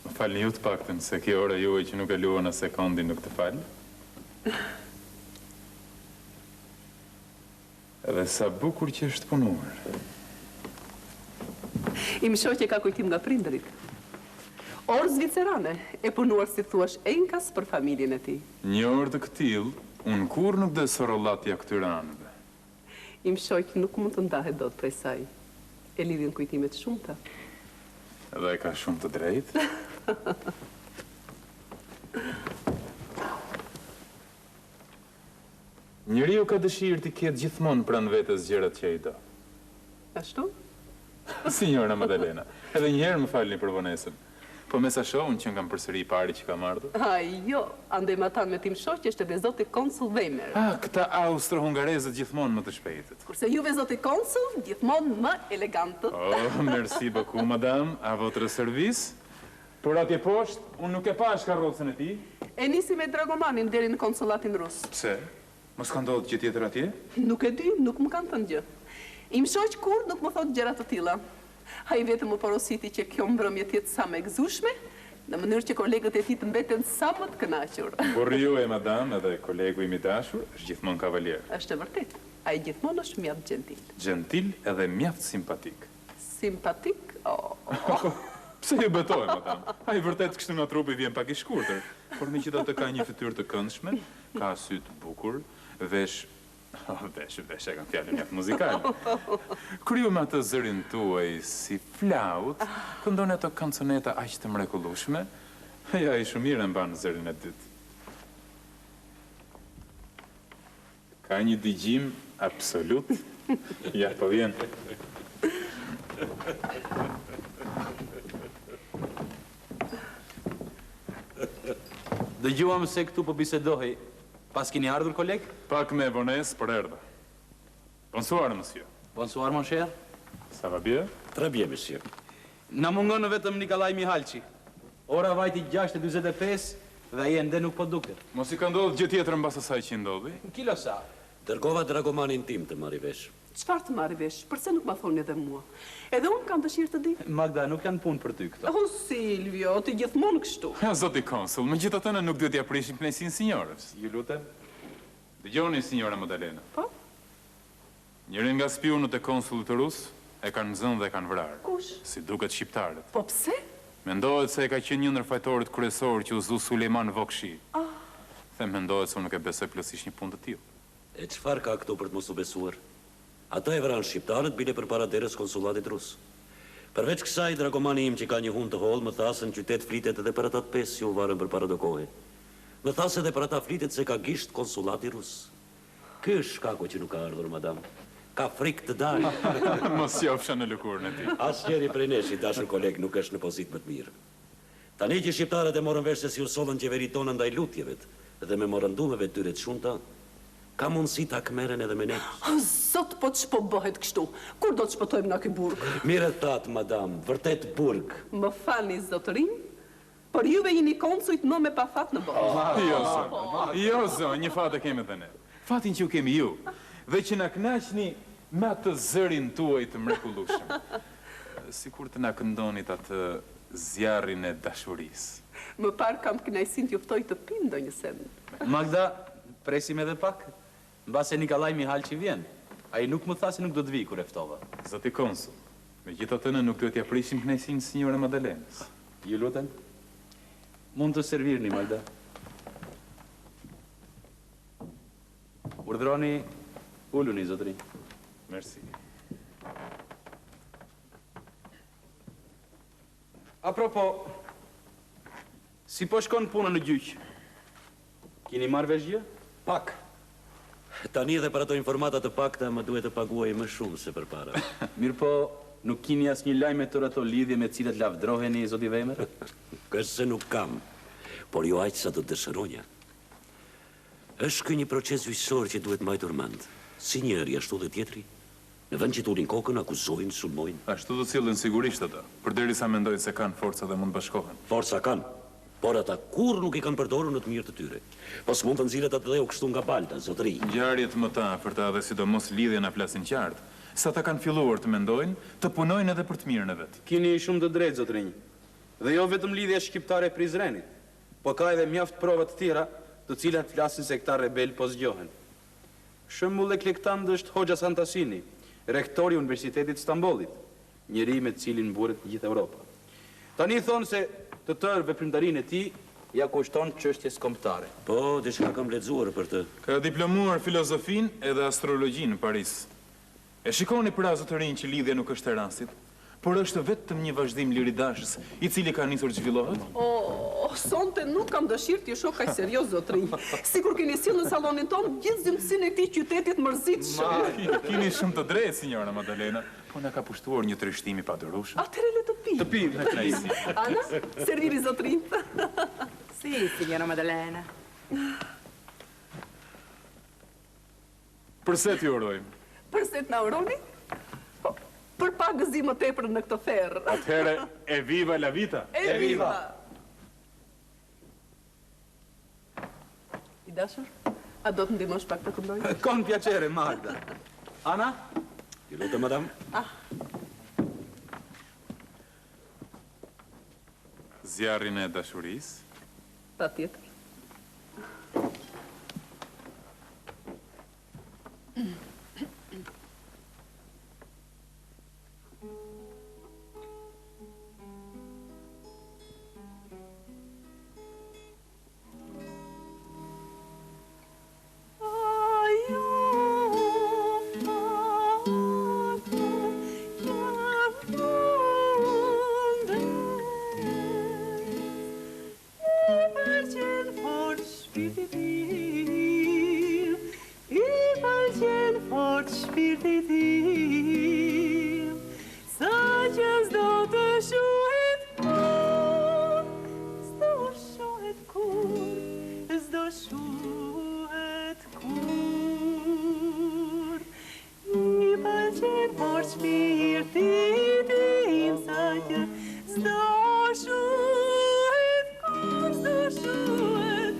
Më falni ju të paktën se kjo ora juaj që nuk e luan në sekondin nuk të falë. Edhe sa bukur që është punuar. I më shoqe ka kujtim nga prindërit. Orë zvicerane, e punuar si thuash enkas për familjen e ti. Një orë të këtil, unë kur nuk dhe sorollatja këtyre anëve. I më shoqe nuk mund të ndahet dot prej saj. E lidhin kujtimet shumëta. Edhe e ka shumë të drejtë. Njeriu ka dëshirë të ketë gjithmonë pranë vetes gjërat që i do. Ashtu? Signora Maddalena, edhe njëherë më falni për vonesën. Po me sa shohun që nga përsëri i pari që kam ardhur? Jo, andaj ma tanë me tim shoqe është edhe zoti konsul Wemer. Këta austro-hungarezët gjithmonë më të shpejtët. Kurse juve zoti konsul, gjithmonë më elegantët. Merci beaucoup, madame, a votre service. Por atje poshtë, unë nuk e pash karrocën e ti. E nisi me dragomanin deri në konsulatin rus. Pse? Mos ka ndodhur gjë tjetër atje? Nuk e di, nuk më kanë thënë gjë. Im shoq kur nuk më thot gjëra të tilla. Ai vetëm më porositi që kjo mbrëmje të jetë sa më e gëzueshme, në mënyrë që kolegët e tij të mbeten sa më të kënaqur. Por ju e madam, edhe kolegu im i dashur, është gjithmonë kavalier. Është e vërtet. Ai gjithmonë është mjaft gentil. Gentil edhe mjaft simpatik. Simpatik? Pse ju betoj, madam? A i vërtet kështu nga trupi vjen pak i shkurtër, por megjithatë ka një fytyrë të këndshme, ka sy të bukur, vesh e kam fjalën mjaft muzikale. Kryu me atë zërin tuaj si flaut, këndon ato kanconeta aq të mrekullueshme, ja i shumë mirë e mban zërin e dytë. Ka një dëgjim absolut. Ja, po vjen. Dëgjuam se këtu po bisedohej. Pas keni ardhur, koleg? Pak me vonesë, por erdha. Bonsoir, monsieur. Bonsoir, mon cher. Ça va bien? Très bien, monsieur. Na mungon vetëm Nikolaj Mihalçi. Ora vajti 6:45 dhe ai ende nuk po duket. Mos i ka ndodhur gjë tjetër mbas asaj që ndodhi? Ki lo sa? Dërgova dragomanin tim të marrë vesh. Çfarë të marrë vesh? Përse nuk ma thoni edhe mua? Edhe unë kam dëshirë të di. Magda, nuk janë punë për ty këto. O, Silvio, ti gjithmonë kështu. Ja, zoti konsul, megjithatë ne nuk duhet t'ia prishim kënaqësinë sinjorës. Ju lutem. Dëgjoni, sinjora Madalena. Po? Njërin nga spionët e konsullit rus e kanë zënë dhe kanë vrarë. Kush? Si duket shqiptarët. Po pse? Mendohet se e ka qenë një ndër fajtorët kryesorë që u zu Sulejman Vokshi. Them mendohet se unë nuk e besoj plotësisht një punë të tillë. E çfarë ka këtu për të mos u besuar? Ata e vranë shqiptarët bile përpara derës konsulatit rus. Përveç kësaj, dragomani im që ka një hunë të hollë, më tha se në qytet flitet edhe për ata 5 që u varën përpara do kohë. Më tha se edhe për ata flitet se ka gisht konsulati rus. Ky është shkaku që nuk ka ardhur, madam. Ka frikë të dalë. Mos jofsha në lëkurën e tij. Asnjëri prej nesh, i dashur koleg, nuk është në pozitë më të mirë. Tani që shqiptarët e morën vesh se si u sollën qeveritë tonë ndaj lutjevet dhe memorandumeve të tyre të shumta, ka mundësi ta kmerren edhe me ne. Zot, po ç'po bëhet kështu? Kur do të shpëtojmë nga ky burg? Mire thatë, madam, vërtet burg. Më falni, zotërin, por juve jeni konsujt më me pa fat në botë. Jo, zon, një fat e kemi edhe ne. Fatin që ju kemi ju, dhe që na kënaqni me atë zërin tuaj të mrekullueshëm. Sikur të na këndonit atë zjarrin e dashurisë. Më parë kam kënaqësinë t'ju ftoj të pim ndonjë send. Magda, presim edhe pak. Mbase Nikolaj Mihalçi vjen. Ai nuk më tha se nuk do të vi kur e ftova. Zoti konsul, megjithatë ne nuk duhet t'ia prishim kënaqësinë sinjore Madalenës. Ju lutem. Mund të servirni, Magda. Urdhroni, uluni, zotëri. Merci. Apropo, si po shkon puna në gjyq? Keni marrë vesh gjë? Pak. Tani edhe për ato informata të pakta më duhet të paguaj më shumë se përpara. Mirë po, nuk keni asnjë lajm tër ato lidhje me cilat lavdroheni, zoti Vemër? Kështë se nuk kam, por jo aq sa do të dëshironja. Është ky një proces gjyqësor që duhet mbajtur mend. Si njëri ashtu dhe tjetri, në vend që t'ulin kokën, akuzojnë, sulmojnë. Ashtu do cilën sigurisht ata, përderisa mendojnë se kanë forca dhe mund bashkohen. Forca kanë, por ata kur nuk i kanë përdorur në të mirë të tyre. Po s'mund të nxirret atë dhe u kështu nga balta, zotëri. Ngjarjet më të afërta dhe sidomos lidhja na flasin qartë, sa ata kanë filluar të mendojnë, të punojnë edhe për të mirën e vet. Keni shumë të drejtë, zotërinj. Dhe jo vetëm lidhja shqiptare e Prizrenit, po ka edhe mjaft prova të tjera, të cilat flasin se këta rebel po zgjohen. Shembull eklektant është Hoxha Santasini, rektori i Universitetit Stambollit, njeri me të cilin mburet gjithë Europa. Tani thonë se të tërë veprimtarinë e tij ja kushton çështjes kombëtare. Po, diçka kam lexuar për të. Ka diplomuar filozofinë edhe astrologjinë në Paris. E shikoni pra zotërinj që lidhja nuk është e rastit, por është vetëm një vazhdim liridashës, i cili ka nisur të zhvillohet. Sonte nuk kam dëshirë t'ju shoh kaq serioz, zotërinj. Sikur keni sjellë në sallonin ton gjithë zymësinë e këtij qytetit mërzitshëm. Keni shumë të drejtë, sinjora Madalena, po na ka pushtuar një trishtim i padurueshëm. Atëherë le të pi. Të pi, me kënaqësi. Ana, serviri zotërinj. Si, signora Madalena. Përse t'ju urojmë? Përse t'na uroni? Për pak gëzim më tepër në këtë ferr. Atëherë, e viva la vita! E viva! I dashur, a do të ndihmosh pak të këndoj? Con piacere, Magda. Ana? Ju lutem, madam. Zjarrin e dashurisë. Patjetër. I pëlqen fort shpirti tim, sa që s'do të shuhet kur, s'do shuhet kur, s'do shuhet kur. I pëlqen fort shpirti tim, sa që s'do shuhet kur, s'do shuhet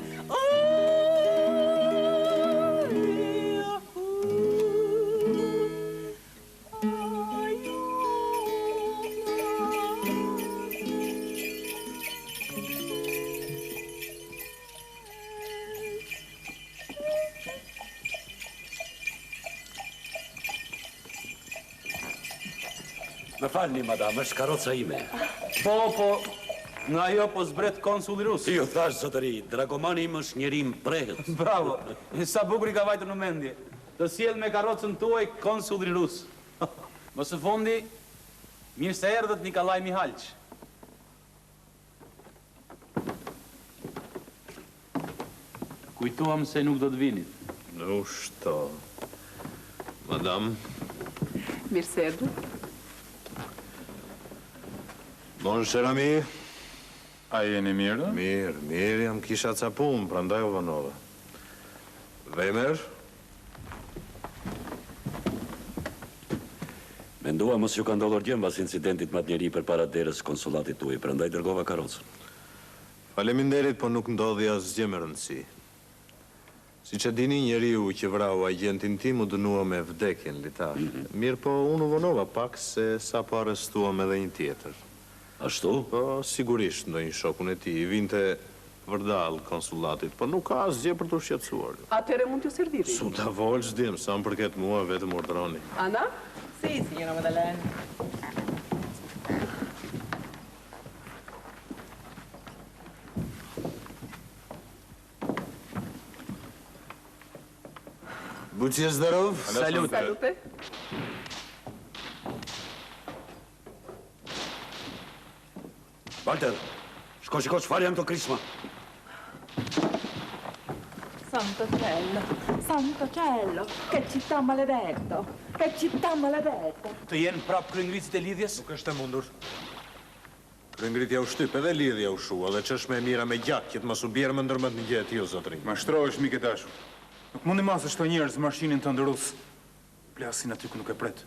Më falni, madam, është karoca ime. Po, nga jo po zbret konsulli rus. Ju thash, zotëri, dragomani im është njeri mprehet. Bravo, sa bukur i ka vajtur në mendje. Të sjell me karrocën tuaj konsulli rus. Më së fundi, mirë se erdhët Nikolaj Mihalç. Kujtohem se nuk do të vinit. Nu shto. Madam, Mirë se erdhët. Mon cher ami. A jeni mirë? Mirë, jam kisha ca punë, prandaj u vonova. Vejmer? Mendua mos ju ka ndodhur gjë mbas incidentit me atë njeri përpara derës konsulatit tuaj, prandaj dërgova karrocën. Faleminderit, po nuk ndodhi asgjë me rëndësi. Siç e dini, njeriu që vrau agentin tim u dënua me vdekjen litar. Mirë, po unë u vonova pak se sapo arrestuam edhe një tjetër. Ashtu? Po, sigurisht ndonjë shokun e tij, vinte vërdall konsulatit, po nuk ka asgjë për të shqetësuar. Atëre mund t'ju serviri. Su ta volç dim, sa më përket mua vetëm urdhroni. Ana? Sì, signora Maddalena. Будьте здоров. Салют. Salute. Walter, shko çfarë janë këto krisma? Santo cielo, che città maledetto, che città maledetto. Të jenë prap kryengritësit e lidhjes? Nuk është e mundur. Kryengritja u shtyp edhe lidhja u shu, edhe ç'është më e mira me gjak, që të mos u bjerë më ndërmend një gjë e tillë, zotëri. Mashtrohesh, mik e dashur. Nuk mundi masë shto njerëz mashinin të ndërus. Plasin aty ku nuk e pret.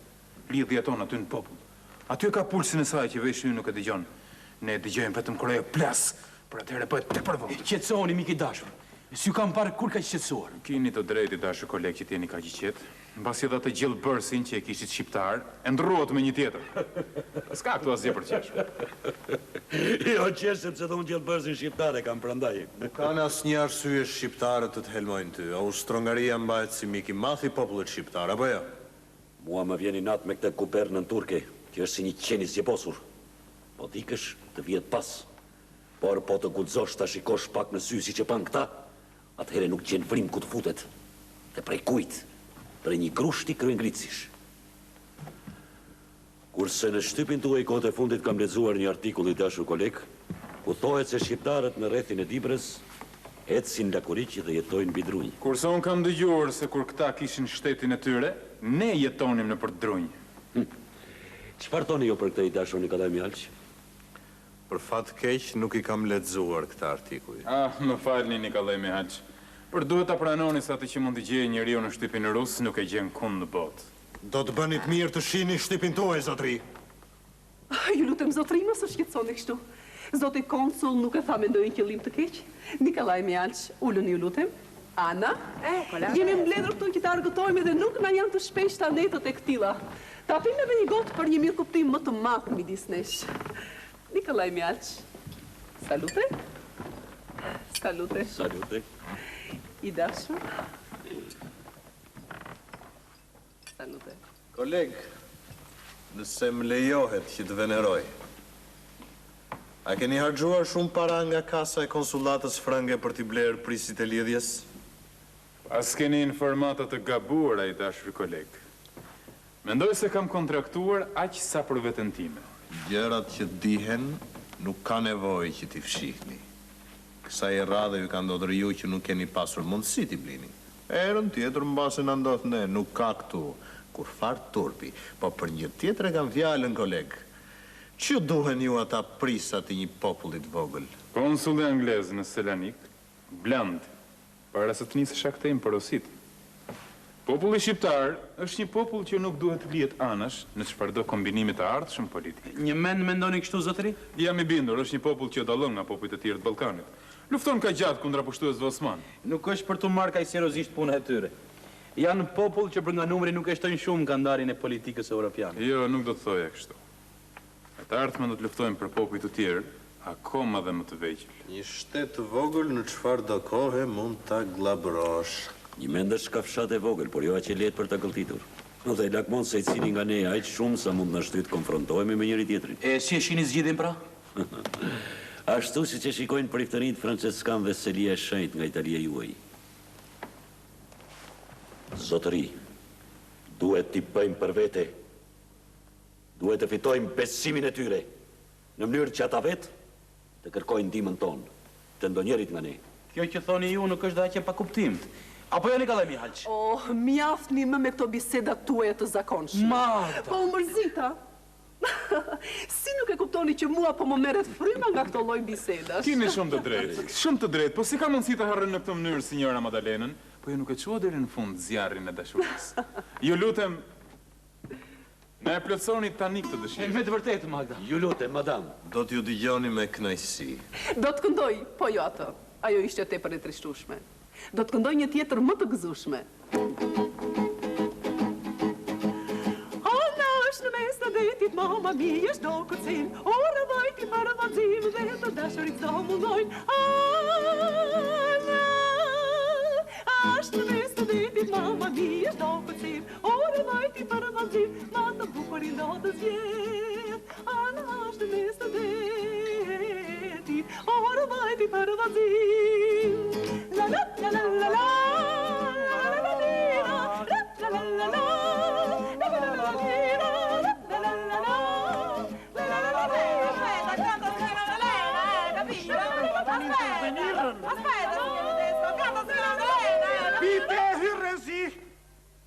Lidhja tonë aty në popull. Aty e ka pulsin e saj që vesh ju nuk e dëgjon. Ne dëgjojmë vetëm kur ajo plas, por atëherë bëhet tepër vonë. Qetësohuni, mik i dashur. S'ju kam parë kur ka qetësuar. Kini të drejtë, dashur koleg, që t'jeni kaq i qetë. Mbasi edhe atë gjellë bërsin që e kishit shqiptar, e ndrruat me një tjetër. S'ka këtu asgjë për qesh. Jo qesh, sepse dhe unë gjellë bërsin shqiptare kam prandaj. Nuk kanë asnjë arsye shqiptare të të helmojnë ty. Austro-Hungaria mbahet si mik i madh i popullit shqiptar, apo jo? Mua më vjen i natë me këtë kupernën turke, që është si një qeni zgjebosur. Po dikësh të vjet pas. Por po të guxosh ta shikosh pak në sy si që pan këta, atëherë nuk gjen vrim ku të futet. Dhe prej kujt? Prej një grushti kryengritësish. Kurse në shtypin tuaj kohët e fundit kam lexuar një artikull i dashur koleg, ku thohet se shqiptarët në rrethin e Dibrës ecsin lakuriq dhe jetojnë mbi drunj. Kurse unë kam dëgjuar se kur këta kishin shtetin e tyre, ne jetonim në për drunj. Çfarë thoni ju për këtë i dashur Nikolaj Mihalç? Për fat keq nuk i kam lexuar këtë artikull. Më falni Nikolaj Mihalç. Por duhet ta pranoni se atë që mund të gjejë njeriu në shtypin rus nuk e gjen kund në botë. Do të bënit mirë të shihni shtypin tuaj, zotëri. Ju lutem, zotëri, mos u shqetësoni kështu. Zoti konsul nuk e tha me ndonjë qëllim të keq. Nikolaj Mihalç, uluni ju lutem. Ana, jemi mbledhur këtu që të argëtojmë dhe nuk na janë të shpeshta netët e këtilla. Ta apim me një gotë për një mirë kuptim më të madh midis nesh. Nikolaj Mihalç, salute. Salute. Salute. I dashur. Salute. Koleg, nëse më lejohet që të veneroj, a keni harxuar shumë para nga kasa e konsulatës frënge për t'i blerë prisit e lidhjes? As keni informata të gabuara, i dashur koleg. Mendoj se kam kontraktuar aq sa për veten time. Gjërat që dihen nuk ka nevojë që t'i fshihni. Kësaj radhe ju ka ndodhur ju që nuk keni pasur mundësi t'i blini. Erën tjetër mbase na ndodh ne, nuk ka këtu kur fart turpi, po për një tjetër e kam fjalën koleg. Që duhen ju ata prisat i një popullit vogël? Konsulli anglez në Selanik, bland, para se të nisë shaktejnë porosit. Populli shqiptar është një popull që nuk duhet të lihet anash në çfarëdo kombinimit të ardhshëm politik. Një mendoni kështu, zotëri? Jam i bindur, është një popull që dallon nga popujt e tjerë të Ballkanit. Lufton ka gjatë kundra pushtuesve osman. Nuk është për të marrë kaq seriozisht puna e tyre. Janë popull që brenda numrit nuk e shtojnë shumë nga ndarjen e politikës europiane. Jo, nuk do të thoja kështu. Të ardhmen do të luftojnë për popujt të tjerë, akoma dhe më të vegjël. Një shtet të vogël në çfarëdo kohë mund ta glabrosh. Një mendesh ka fshat e vogël, por jo aq e lehtë për ta gëlltitur. Dhe lakmon se i cili nga ne aq shumë sa mund na shtyt konfrontohemi me njëri tjetrin. E si e shihni zgjidhjen pra? Ashtu siç e shikojnë priftërinjt franceskan dhe selia e shenjtë nga Italia juaj. Zotëri, duhet t'i bëjmë për vete. Duhet të fitojmë besimin e tyre, në mënyrë që ata vetë të kërkojnë ndihmën tonë, të ndonjërit nga ne. Kjo që thoni ju nuk është dhe aq e pa kuptim. Apo jo Nikolaj Mihalç? Oh, mjaftni më me këto bisedat tuaja të zakonshme. Marta! Po, mërzita. Si nuk e kuptoni që mua po më merret fryma nga këto lloj bisedash? Keni shumë të drejtë, po si ka mundësi të harrën në këtë mënyrë sinjora Madalenën, po ju nuk e çua deri në fund zjarrin e dashurisë. Ju lutem, na e plotsoni tani këtë dëshirë. Me të vërtetë, Magda. Ju lutem, madam. Do t'ju dëgjoni me kënaqësi. Do të këndoj, po jo atë. Ajo ishte tepër e trishtueshme. Do të këndoj një tjetër më të gëzueshme. Ana është në mes të detit, mama mi është do kërcin, ora vajti para vazim dhe të dashurit do mundojnë. Ana është në mes të detit, mama mi është do kërcin, ora vajti para vazim, ma të bukurin do të zjet. Ana është në mes të detit, ora vajti para vazim. La la la la la la, la la la la la, la la la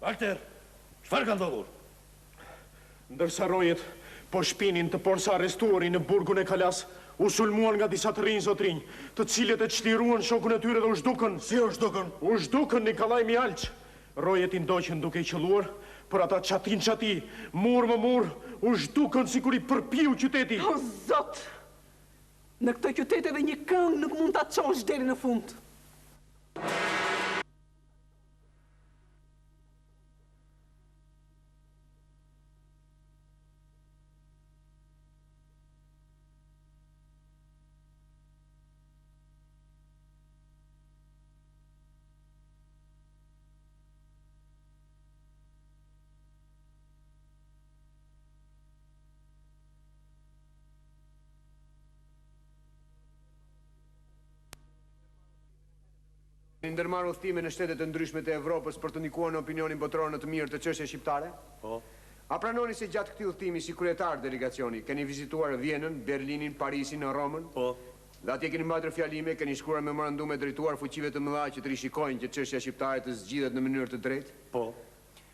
Walter, çfarë ka ndodhur? Ndërsa rojet po shpinin të porsa arrestuari në burgun e Kalas, u sulmuan nga disa të rinj zotrinj, të cilët e çliruan shokun e tyre dhe u zhdukën. Si u zhdukën? U zhdukën Nikolaj Mihalç. Rojet i ndoqën duke i qelluar, por ata çatin çati, mur më mur, u zhdukën sikur i përpiu qyteti. O Zot! Në këtë qytet edhe një këngë nuk mund ta çosh deri në fund. Ndërmarrë udhëtime në shtetet e ndryshme të Evropës për të ndikuar në opinionin botëror në të mirë të çështjes shqiptare? Po. A pranoni se gjatë këtij udhëtimi si kryetar delegacioni keni vizituar Vienën, Berlinin, Parisin, Romën? Po. Dhe atje keni mbajtur fjalime, keni shkruar memorandume drejtuar fuqive të mëdha që të rishikojnë që çështja shqiptare të zgjidhet në mënyrë të drejtë? Po.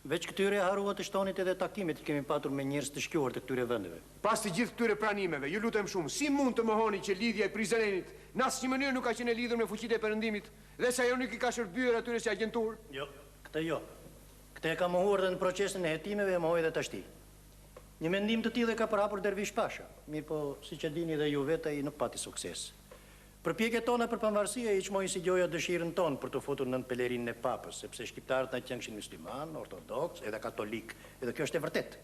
Veç këtyre harua të shtonit edhe takimet që kemi patur me njerëz të shquar të këtyre vendeve. Pas të gjithë këtyre pranimeve, ju lutem shumë, si mund të mohoni që lidhja e Prizrenit në asnjë mënyrë nuk ka qenë e lidhur me fuqitë e Perëndimit dhe se ajo nuk i ka shërbyer atyre si agentur? Jo, këtë jo. Këtë e ka mohuar dhe në procesin e hetimeve e mohoi dhe tashti. Një mendim të tillë e ka përhapur Dervish Pasha, mirë po, siç e dini dhe ju vetë, ai nuk pati sukses. Përpjekjet tona për pavarësi i çmojnë si gjoja dëshirën tonë për të futur nën pelerinën e papës, sepse shqiptarët na qenë musliman, ortodoks, edhe katolik, edhe kjo është e vërtetë.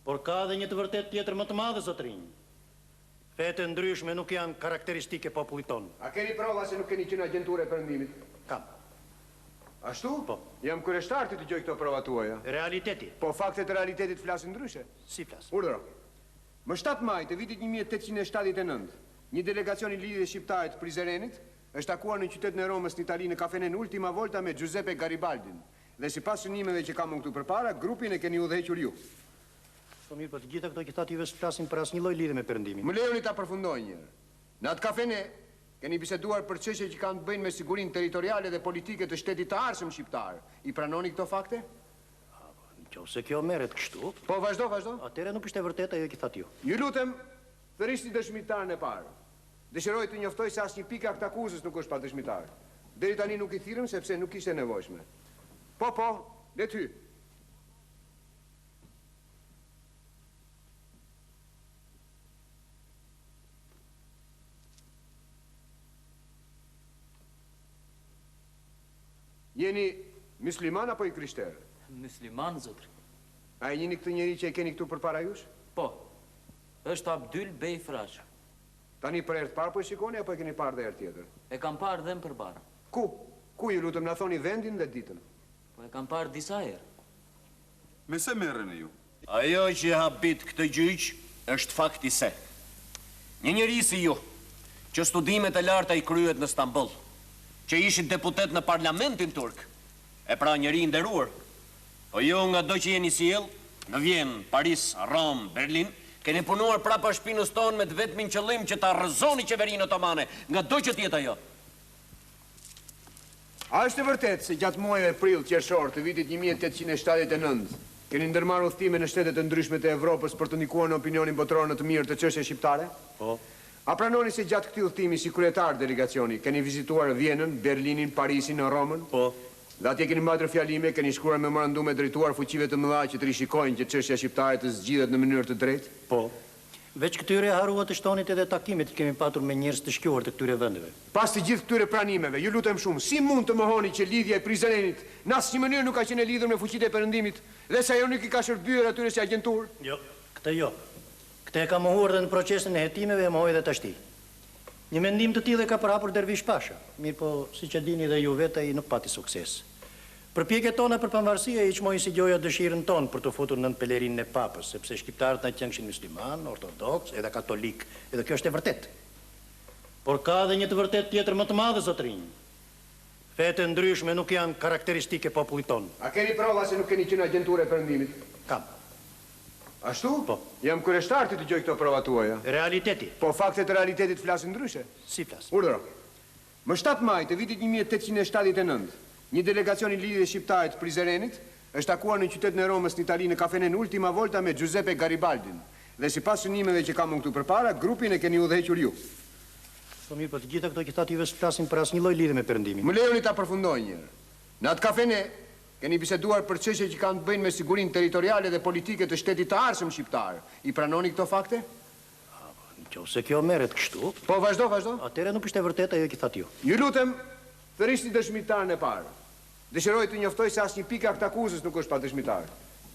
Por ka edhe një të vërtetë tjetër më të madhe, zotrinj. Fete ndryshme nuk janë karakteristike popullit tonë. A keni prova se nuk keni qenë agenturë e Perëndimit? Kam. Ashtu? Po. Jam kurioztar të dëgjoj këto prova tuaja. Realiteti. Po faktet e realitetit flasin ndryshe. Si flas? Urdhëro. Më 7 maj të vitit 1879, një delegacion i lidhjes shqiptare të Prizrenit është takuar në qytetin e Romës në Itali në kafenen Ultima Volta me Giuseppe Garibaldin. Dhe sipas synimeve që kam unë këtu përpara, grupin e keni udhëhequr ju. Po mirë, po të gjitha këto që thatë juve s'flasin për asnjë lloj lidhje me Perëndimin. Më lejoni ta përfundoj një herë. Në atë kafene Keni biseduar për çështje që kanë të bëjnë me sigurinë territoriale dhe politike të shtetit të arshëm shqiptar. I pranoni këto fakte? Nëse kjo merret kështu. Po, vazhdo. Atëherë nuk është e vërtetë ajo që thatë ju. Ju lutem, thërishni dëshmitarin e parë. Dëshiroj të njoftoj se asnjë pikë akt akuzës nuk është pa dëshmitar. Deri tani nuk i thirrëm sepse nuk ishte nevojshme. Po, le ty. Jeni musliman apo i krishterë? Musliman, zotri. A e njeni këtë njeri që e keni këtu përpara jush? Po, është Abdyl Bej Frash. Tani për herë të parë po e shikoni apo e keni parë dhe herë tjetër? E kam parë dhe më përbara. Ku? Ku ju lutem na thoni vendin dhe ditën? Po e kam parë disa herë. Me se merren e ju? Ajo që habit këtë gjyq është fakti se një njeri si ju, që studimet e larta i kryet në Stamboll, që ishit deputet në parlamentin turk, e pra njeri i nderuar, po ju nga do që jeni sjell, në Vjenë, Paris, Rom, Berlin, keni punuar prapa shpinës tonë me të vetmin qëllim që ta rrëzoni qeverinë otomane, nga do që tjetë ajo. A është e vërtet se gjatë muajve prill qershor të vitit 1879 keni ndërmarrë udhëtime në shtetet e ndryshme të Evropës për të ndikuar në opinionin botëror në të mirë të çështjes shqiptare? Po. A pranoni se gjatë këtij udhëtimi si kryetar delegacioni keni vizituar Vjenën, Berlinin, Parisin, Romën? Po. Dhe atje keni mbajtur fjalime, keni shkruar memorandume drejtuar fuqive të mëdha që të rishikojnë që çështja shqiptare të zgjidhet në mënyrë të drejtë? Po. Veç këtyre harua të shtonit edhe takimit që kemi patur me njerëz të shquar të këtyre vendeve. Pas të gjithë këtyre pranimeve, ju lutem shumë, si mund të mohoni që lidhja e Prizrenit në asnjë mënyrë nuk ka qenë e lidhur me fuqitë e Perëndimit dhe se ajo nuk i ka shërbyer atyre si agentur? Jo, këtë jo. Këtë e ka mohuar dhe në procesin e hetimeve e mohoi dhe tashti. Një mendim të tillë ka përhapur Dervish Pasha, mirë po, siç e dini dhe ju vetë, ai nuk pati sukses. Përpjekjet tona për pavarësi e iqmojnë si gjoja dëshirën tonë për të futur nën pelerinën e papës, sepse shqiptarët na qenë musliman, ortodoks, edhe katolik, edhe kjo është e vërtet. Por ka edhe një të vërtet tjetër më të madhe, zotrinj. Fete ndryshme nuk janë karakteristike popullit tonë. A keni prova se nuk keni qenë agenturë e Perëndimit? Kam. Ashtu? Po. Jam kurioztar të dëgjoj këto prova tuaja. Realiteti. Po faktet e realitetit flasin ndryshe. Si flas? Urdhëro. Më 7 maj të vitit 1879, një delegacion i lidhjes shqiptare të Prizrenit është takuar në qytetin e Romës në Itali në kafenen Ultima Volta me Giuseppe Garibaldin. Dhe sipas synimeve që kam unë këtu përpara, grupin e keni udhëhequr ju. Po mirë, po të gjitha këto qytetarëve s'flasin për asnjë lloj lidhje me Perëndimin. Më lejoni ta përfundoj një herë. Në atë kafene keni biseduar për çështje që kanë të bëjnë me sigurinë territoriale dhe politike të shtetit të arshëm shqiptar. I pranoni këto fakte? Nëse kjo merret kështu. Po vazhdo. Atëherë nuk është e vërtetë ajo që thatë ju. Ju lutem, thërishni dëshmitarin e parë. Dëshiroj të njoftoj se asnjë pikë akt akuzës nuk është pa dëshmitar.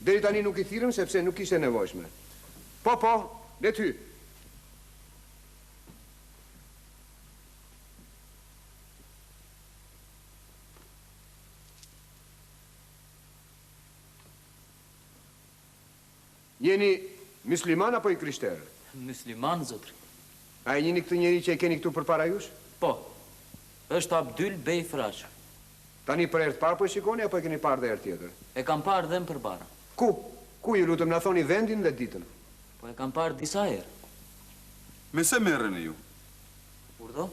Deri tani nuk i thirrëm sepse nuk ishte nevojshme. Po, le ty. Jeni musliman apo i krishterë? Musliman, zotri. A e njeni këtë njeri që e keni këtu përpara jush? Po. Është Abdyl Bej Frash. Tani për herë të parë po e shikoni apo e keni parë dhe herë tjetër? E kam parë dhe më përbara. Ku? Ku ju lutem na thoni vendin dhe ditën? Po e kam parë disa herë. Me se merren e ju? Urdhë?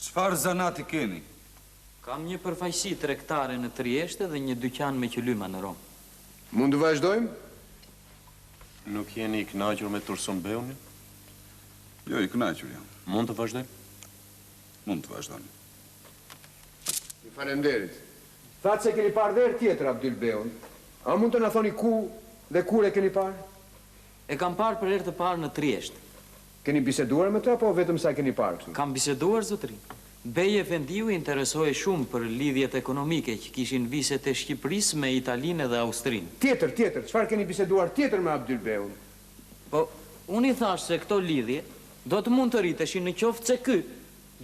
Çfarë zanati keni? Kam një përfaqësi tregtare në Trieste dhe një dyqan me qylyma në Rom. Mund të vazhdojmë? Nuk jeni i kënaqur me Tursun Beunin? Jo, i kënaqur jam. Mund të vazhdojmë? Mund të vazhdojmë. Ju falenderit. Thatë se keni parë dhe herë tjetër Abdyl Beun. A mund të na thoni ku dhe kur e keni parë? E kam parë për herë të parë në Trieste. Keni biseduar me të apo vetëm sa keni parë këtu? Kam biseduar, zotri. Bej Efendiu interesoi shumë për lidhjet ekonomike që kishin viset e Shqipërisë me Italinë dhe Austrinë. Tjetër, çfarë keni biseduar tjetër me Abdyl Beun? Po, unë i thash se këto lidhje do të mund të rriteshin në qoftë se ky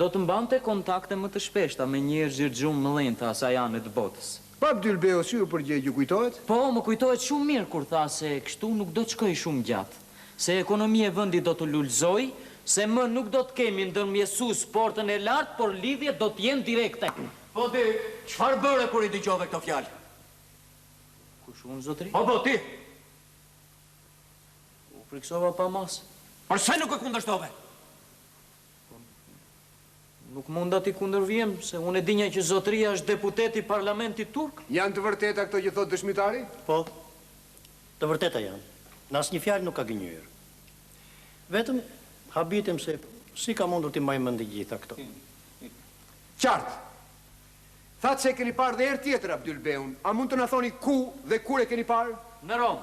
do të mbante kontakte më të shpeshta me njerëz gjumë mëllenta asaj anë të botës. Pa Abdyl Beu, si ju përgjigj, ju kujtohet? Po, më kujtohet shumë mirë kur tha se kështu nuk do të shkoj shumë gjatë, se ekonomia e vendit do të lulëzoj, se më nuk do të kemi ndërmjesus portën e lartë, por lidhjet do të jenë direkte. Po ti, çfarë bëre kur i dëgjove këto fjalë? Kush unë, zotri? Po ti? U friksova pa mas. Por se nuk e kundërshtove? Nuk munda t'i kundërvijem, se unë e dinja që zotëria është deputeti parlamentit turk. Janë të vërteta këto që thot dëshmitari? Po, të vërteta janë. Në asnjë fjalë nuk ka gënjur. Vetëm habitem se si ka mundur t'i mbaj mend gjitha këto. Qartë. Thatë se e keni parë dhe herë tjetër Abdyl Beun. A mund të na thoni ku dhe kur e keni parë? Në Rom,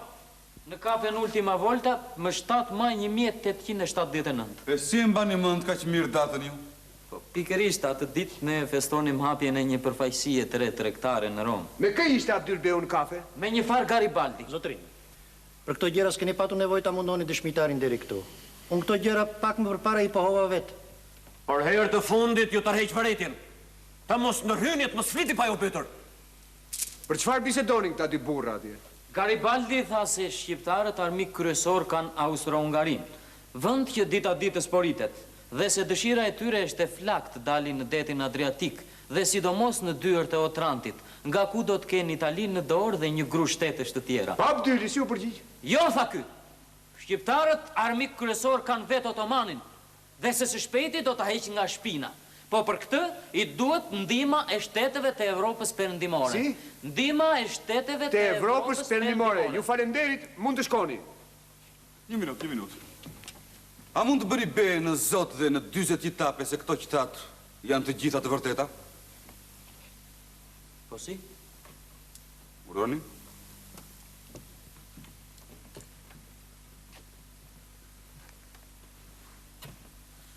në kafen Ultima Volta, më 7 maj 1879. E si e mbani mend kaq mirë datën ju? Pikërisht atë ditë ne festonim hapjen e një përfaqësie të re tregtare në Rom. Me kë ishte Abdyl Beu në kafe? Me një far Garibaldi. Zotrin, për këto gjëra s'keni patur nevojë ta mundoni dëshmitarin deri këtu. Unë këto gjëra pak më përpara i pohova vetë. Por herë të fundit ju tërheq vërejtjen. Ta mos ndërhynjet, mos fliti pa ju pyetur. Për çfarë bisedonin këta dy burra atje? Garibaldi tha se shqiptarët armik kryesor kanë Austro-Hungarin, vend që dita ditës poritet, dhe se dëshira e tyre është e flakt të dalin në detin Adriatik dhe sidomos në dyert e Otrantit, nga ku do të kenë Italinë në dorë dhe një gru shtetësh të tjera. Pa Abdyli, si u përgjigj? Jo, tha ky. Shqiptarët armik kryesor kanë vetë Otomanin, dhe se së shpejti do të heq nga shpina. Po për këtë i duhet ndihma e shteteve të Evropës Perëndimore. Si? Ndihma e shteteve të Evropës Perëndimore. Ju falenderit, mund të shkoni. Një minut. A mund të bëri be në Zot dhe në 40 qitape se këto qitat janë të gjitha të vërteta? Po si? Uroni?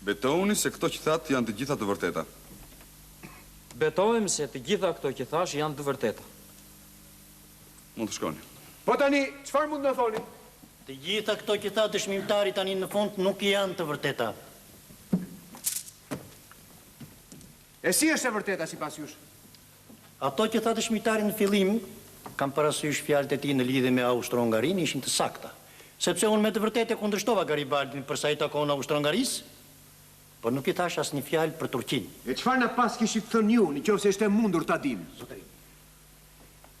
Betohuni se këto qitat janë të gjitha të vërteta. Betohem se të gjitha këto që thash janë të vërteta. Mund të shkoni. Po tani, çfarë mund të na thoni? Të gjitha këto që tha dëshmitari tani në fund nuk janë të vërteta. E si është e vërteta sipas jush? Ato që tha dëshmitari në fillim, kam parasysh fjalët e tij në lidhje me Austro-Hungarinë ishin të sakta, sepse unë me të vërtetë e kundërshtova Garibaldin për sa i takon Austro-Hungarisë, por nuk i thash asnjë fjalë për Turqinë. E çfarë na pas kishit thënë ju, nëse është e mundur ta dim? Zotëri.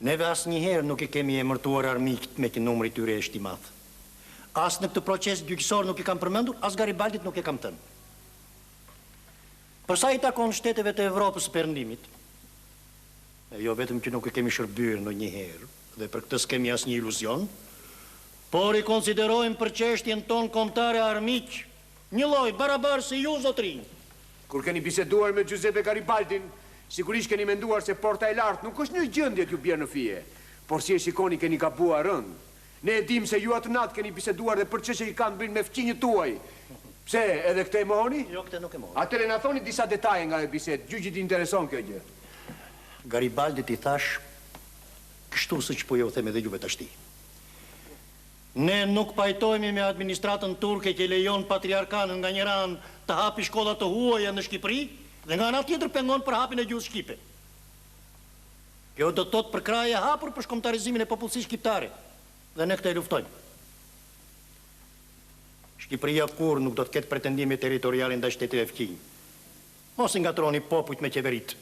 Neve asnjëherë nuk i kemi emërtuar armiqt me që numri i tyre është i madh. As në këtë proces gjyqësor nuk i kam përmendur, as Garibaldit nuk e kam thënë. Për sa i takon shteteve të Evropës së Perëndimit, e jo vetëm që nuk e kemi shërbyer ndonjëherë, dhe për këtë s'kemi asnjë iluzion, por i konsiderojmë për çështjen tonë kombëtare armiq, një lloj barabar si ju, zotrinj. Kur keni biseduar me Giuseppe Garibaldin, sigurisht keni menduar se porta e lartë nuk është një gjendje t'ju bjerë në fije, por si e shikoni keni gabuar rënd. Ne e dim se ju atë natë keni biseduar dhe për çështje që i kanë bërë me fqinjët tuaj. Pse, edhe këtë e mohoni? Jo, këtë nuk e mohoni. Atëre na thoni disa detaje nga e bisedë, gjyqit i intereson kjo gjë. Garibaldit i thash, kështu siç po ju them edhe juve tashti. Ne nuk pajtohemi me administratën turke që lejon patriarkanën nga njëra anë të hapi shkolla të huaja në Shqipëri dhe nga ana tjetër pengon për hapjen e gjuhës shqipe. Kjo do të thotë përkraje e hapur për shkombëtarizimin e popullsisë shqiptare. Dhe ne këtë e luftojmë. Shqipëria kur nuk do të ketë pretendime territoriale ndaj shteteve fqinj. Mos i ngatroni popujt me qeverit.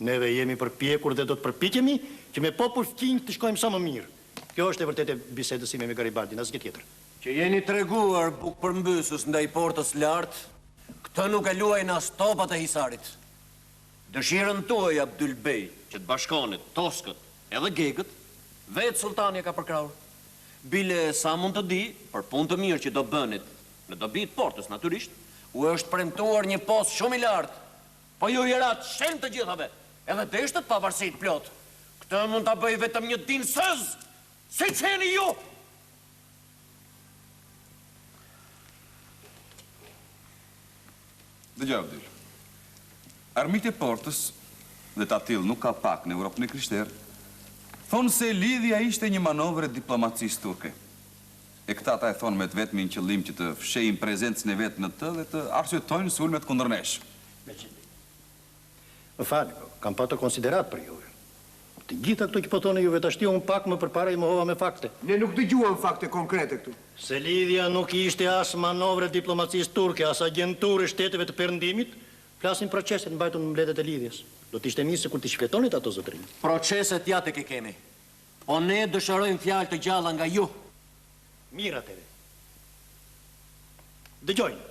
Neve jemi përpjekur dhe do të përpiqemi që me popull fqinj të shkojmë sa më mirë. Kjo është e vërtetë bisedës ime me Garibaldin, asgjë tjetër. Që jeni treguar buk përmbysës ndaj portës lartë, këtë nuk e luajnë as topat e hisarit. Dëshirën tuaj, Abdyl Bey, që të bashkonit, Toskët edhe Gegët, vetë sultani e ka përkrahur. Bile sa mund të di, për punë të mirë që do bënit, në dobi të portës natyrisht, u është premtuar një post shumë i lartë, po ju i ratë shen të gjithave, edhe deshtet pavarësit plot. Këtë mund të bëj vetëm një dinësëz, si qeni ju! Dëgjoj, Abdyl. Armiqtë e portës, dhe ta tillë nuk ka pak në Europën e krishterë, thonë se lidhja ishte një manovre diplomacisë turke. E këta ta e thonë me të vetmin qëllim që të fshejnë prezencën e vetë në të dhe të arsyetojnë sulmet kundër nesh. Më falë, kam patur konsiderat për juve. Të gjitha këto që po thonë juve tashti unë pak më përpara i mohova me fakte. Ne nuk dëgjuam fakte konkrete këtu. Se lidhja nuk ishte as manovre diplomacisë turke, as agenturë shteteve të Perëndimit, flasin proceset mbajtur në mbledhet e lidhjes. Do të ishte mirë se kur t'i shfletonit ato zotrinj. Proceset ja tek e kemi. Po ne dëshirojmë fjalë të gjalla nga ju. Mirë atëre. Dëgjojnë.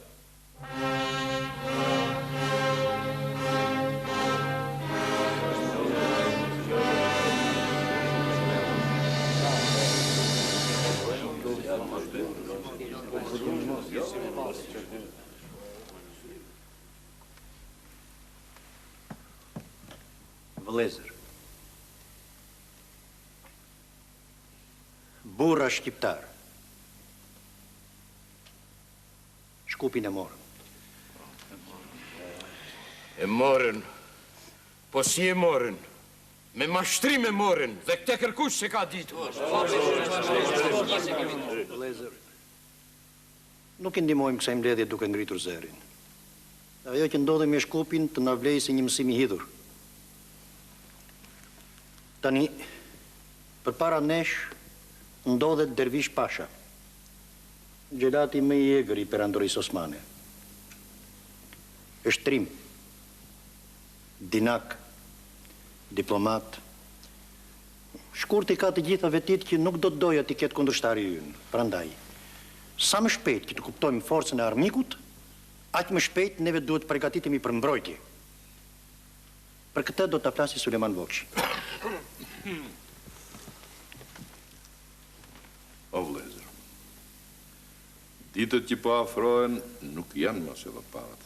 Vëllezër, burra shqiptar, shkupin e morën. E morën, po si e morën? Me mashtrim e morën, dhe këte kërkush se ka ditur. Vëllezër, nuk i ndihmojmë kësaj mbledhje duke ngritur zërin. Ajo që ndodhe me Shkupin të na vlej si një mësim i hidhur. Tani, përpara nesh, ndodhet Dervish Pasha, gjelati më i egër i perandorisë osmane. Është trim, dinak, diplomat. Shkurti ka të gjitha vetit që nuk do të doja t'i ketë kundërshtari ynë. Prandaj, sa më shpejt që të kuptojmë forcën e armikut, aq më shpejt neve duhet përgatitemi për mbrojtje. Për këtë do të flasi Sulejman Vokshi. O vëllezër, ditët që po afrohen nuk janë mas edhe parat.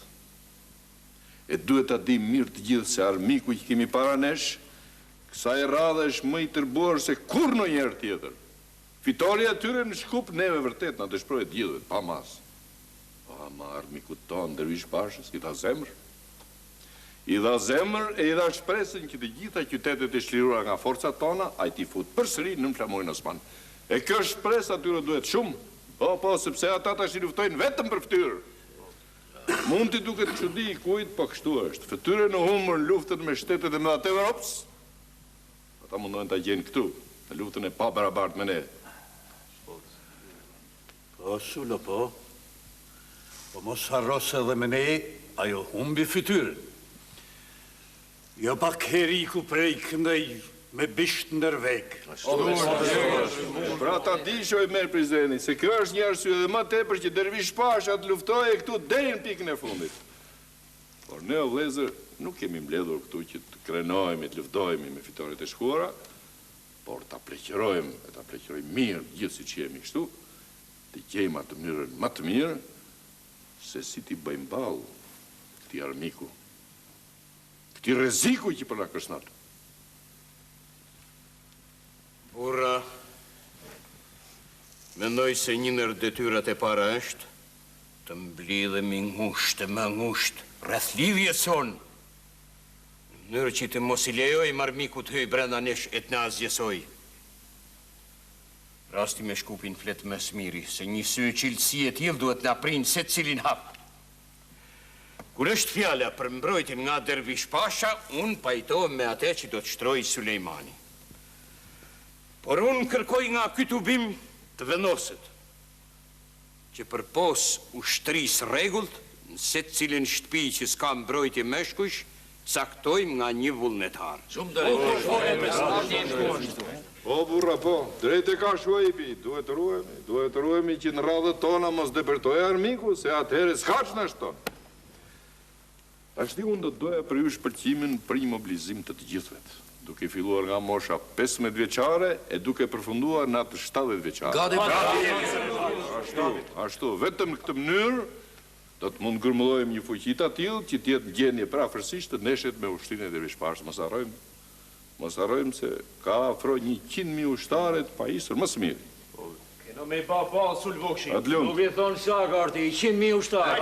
E duhet ta dim mirë të gjithë se armiku që kemi para nesh, kësaj radhe është më i tërbuar se kur në njerë tjetër. Fitoria atyre në Shkup neve vërtet na dëshpërojë gjithëve, pa mas. Ma armiku tonë, Dervish Pashës, i dha zemër. I dha zemër e i dha shpresën që të gjitha qytetet e shlirura nga forcat tona, a i t'i fut përsëri në flamurin osman. E kjo shpresë atyre duhet shumë, po, sepse ata tash i luftojnë vetëm për ftyrë. Mund t'i duket çudi i kujt, po kështu është. Fytyrën e humbur në luftën me shtetet e mëdha të Evropës, ata mundohen ta gjejnë këtu, në luftën e pabarabartë me ne. Po, Sulo, po. Po mos harros edhe me ne, ajo humbi fytyrën. Jo pak heri ku prej këndaj me bisht nërveg. Pra ta di shoj merë prizreni, se kjo është një arsye edhe më tepër që Dervish Pasha të luftojë këtu deri në pikën e fundit. Por ne o vëllezër nuk kemi mbledhur këtu që të krenohemi, të luftojemi me fitoret e shkuara, por ta pleqërojmë, e ta pleqërojmë mirë gjithë siç jemi kështu, të gjejmë atë mënyrën më të mirë se si t'i bëjmë ballë këtij armiku, këtij rreziku që po na kërcënon. Burra, mendoj se një ndër detyrat e para është të mblidhemi ngushtë më ngushtë rreth lidhjes sonë, në mënyrë që të mos i lejojmë armikut të hyjë brenda nesh e të na azjesoj. Rasti me Shkupin flet më së miri, se një sy qilësi e tillë duhet na prind secilin hap. Kur është fjala për mbrojtjen nga Dervish Pasha, unë pajtohem me atë që do të shtrojë Sulejmani. Por unë kërkoj nga ky tubim të vendoset që përpos ushtrisë rregullt, në secilin shtëpi që s'ka mbrojtje meshkush, caktojmë nga një vullnetar. Po, burra, po, drejt e ka Shuaibi, duhet të ruhemi që në radhët tona mos depërtoj armiku, se atëherë s'ka që në shtonë. Tashti unë do të doja për ju shpërqimin për një mobilizim të të gjithëvet, duke filluar nga mosha 15 vjeçare e duke përfunduar në atë 70 vjeçare. Ashtu, vetëm në këtë mënyrë do të mund gërmullojmë një fuqi të tillë që të jetë gjendje prafërsisht të neshet me ushtrinë e Dervish Pashës. Mos harrojmë se ka afro 100.000 ushtarë të pajisur më së miri. Kena me ba Sul Vokshi. Adlund. Nuk i thonë sa garti, 100.000 ushtarë.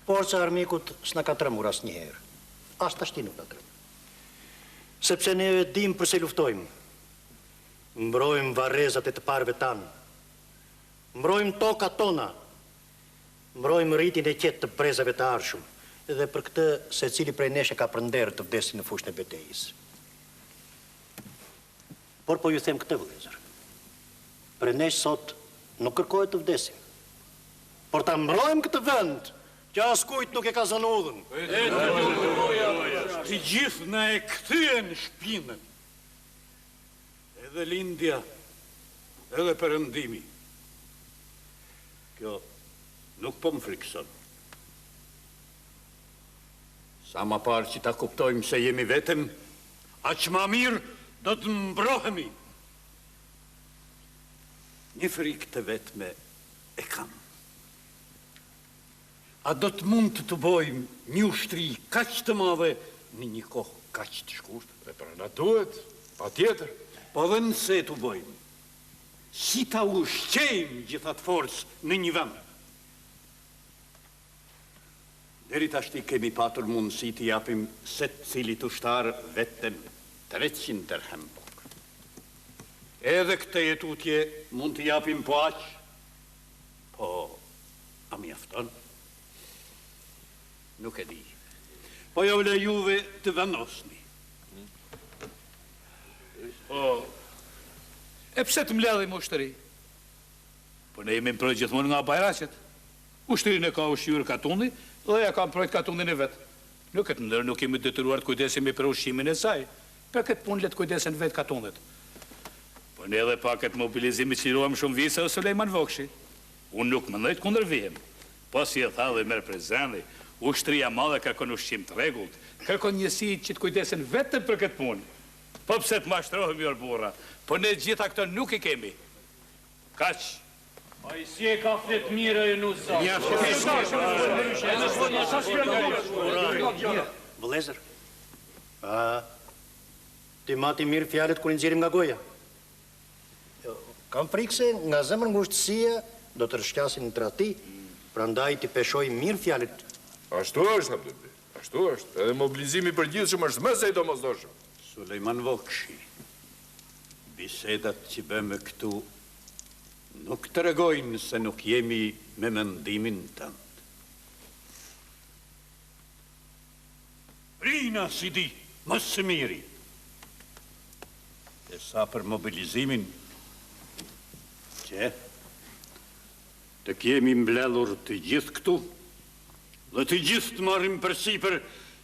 Forca e armikut s'na ka tremur asnjëherë. As tashti nuk na tremur. Sepse ne dim përse luftojmë. Mbrojmë varrezat e të parëve tanë. Mbrojmë tokat tona. Mbrojmë rritin e qetë të brezave të arshëm. Edhe për këtë secili prej nesh e ka prnder të vdesin në fushën e betejës. Por po ju them këtë, vëllezër. Prej nesh sot nuk kërkohet të vdesim, por ta mbrojmë këtë vend që askujt nuk e ka zënë udhën. Të gjithë na e kthyen shpinën. Edhe lindja, edhe perëndimi. Kjo nuk po më frikson. Sa ma parë që ta kuptojmë se jemi vetëm, aq ma mirë do të mbrohemi. Një frikë të vetme e kam. A do të mund të bëjmë një ushtri kaq të madhe në një kohë kaq të shkurtër? E pra na duhet, patjetër. Po dhe nëse të bëjmë, si ta ushqejmë gjithat forcë në një vend? Deri tashti kemi patur mundësi të japim secili ushtar vetëm 300 dirhem buk. Edhe këtë jetutje mund të japim po aq, po a mjafton? Nuk e di. Po jo vle juve të vendosni. Po, e pse të mbledhim ushtëri? Po ne jemi mbrojt gjithmonë nga bajraqet. Ushtërinë e ka ushqyer Katundi dhe ja ka mbrojt Katundin e vet. Në këtë ndër nuk jemi detyruar të kujdesemi për ushqimin e saj. Për këtë punë le të kujdesen vet Katundit. Po ne edhe pa këtë mobilizimi që ruam shumë vise o Sulejman Vokshi. Unë nuk më ndojt kundërvijem. Po si e tha dhe merë prezenti, ushtria madhe kërkon ushqim të rregullt, kërkon njësi që të kujdesen vetëm për këtë punë. Po pse të mashtrohemi orë burra, po ne gjitha këto nuk i kemi. Kaq. A i si e ka flet mire e nusa. Vëllezër, ti mati mirë fjallet kur i nxjerrim nga goja. Kam frikë se nga zemër ngushtësia do të rëshqasin në trati, prandaj ti peshoj mirë fjallet. Ashtu është, Abdulli, ashtu është. Edhe mobilizimi për gjithshëm është më sej domosdoshëm. Sulejman Vokshi, bisedat që bëmë këtu nuk të regojnë se nuk jemi me mendimin tënd. Rina si di, më së miri. E sa për mobilizimin, që të kemi mbledhur të gjithë këtu, dhe të gjithë të marrim përsipër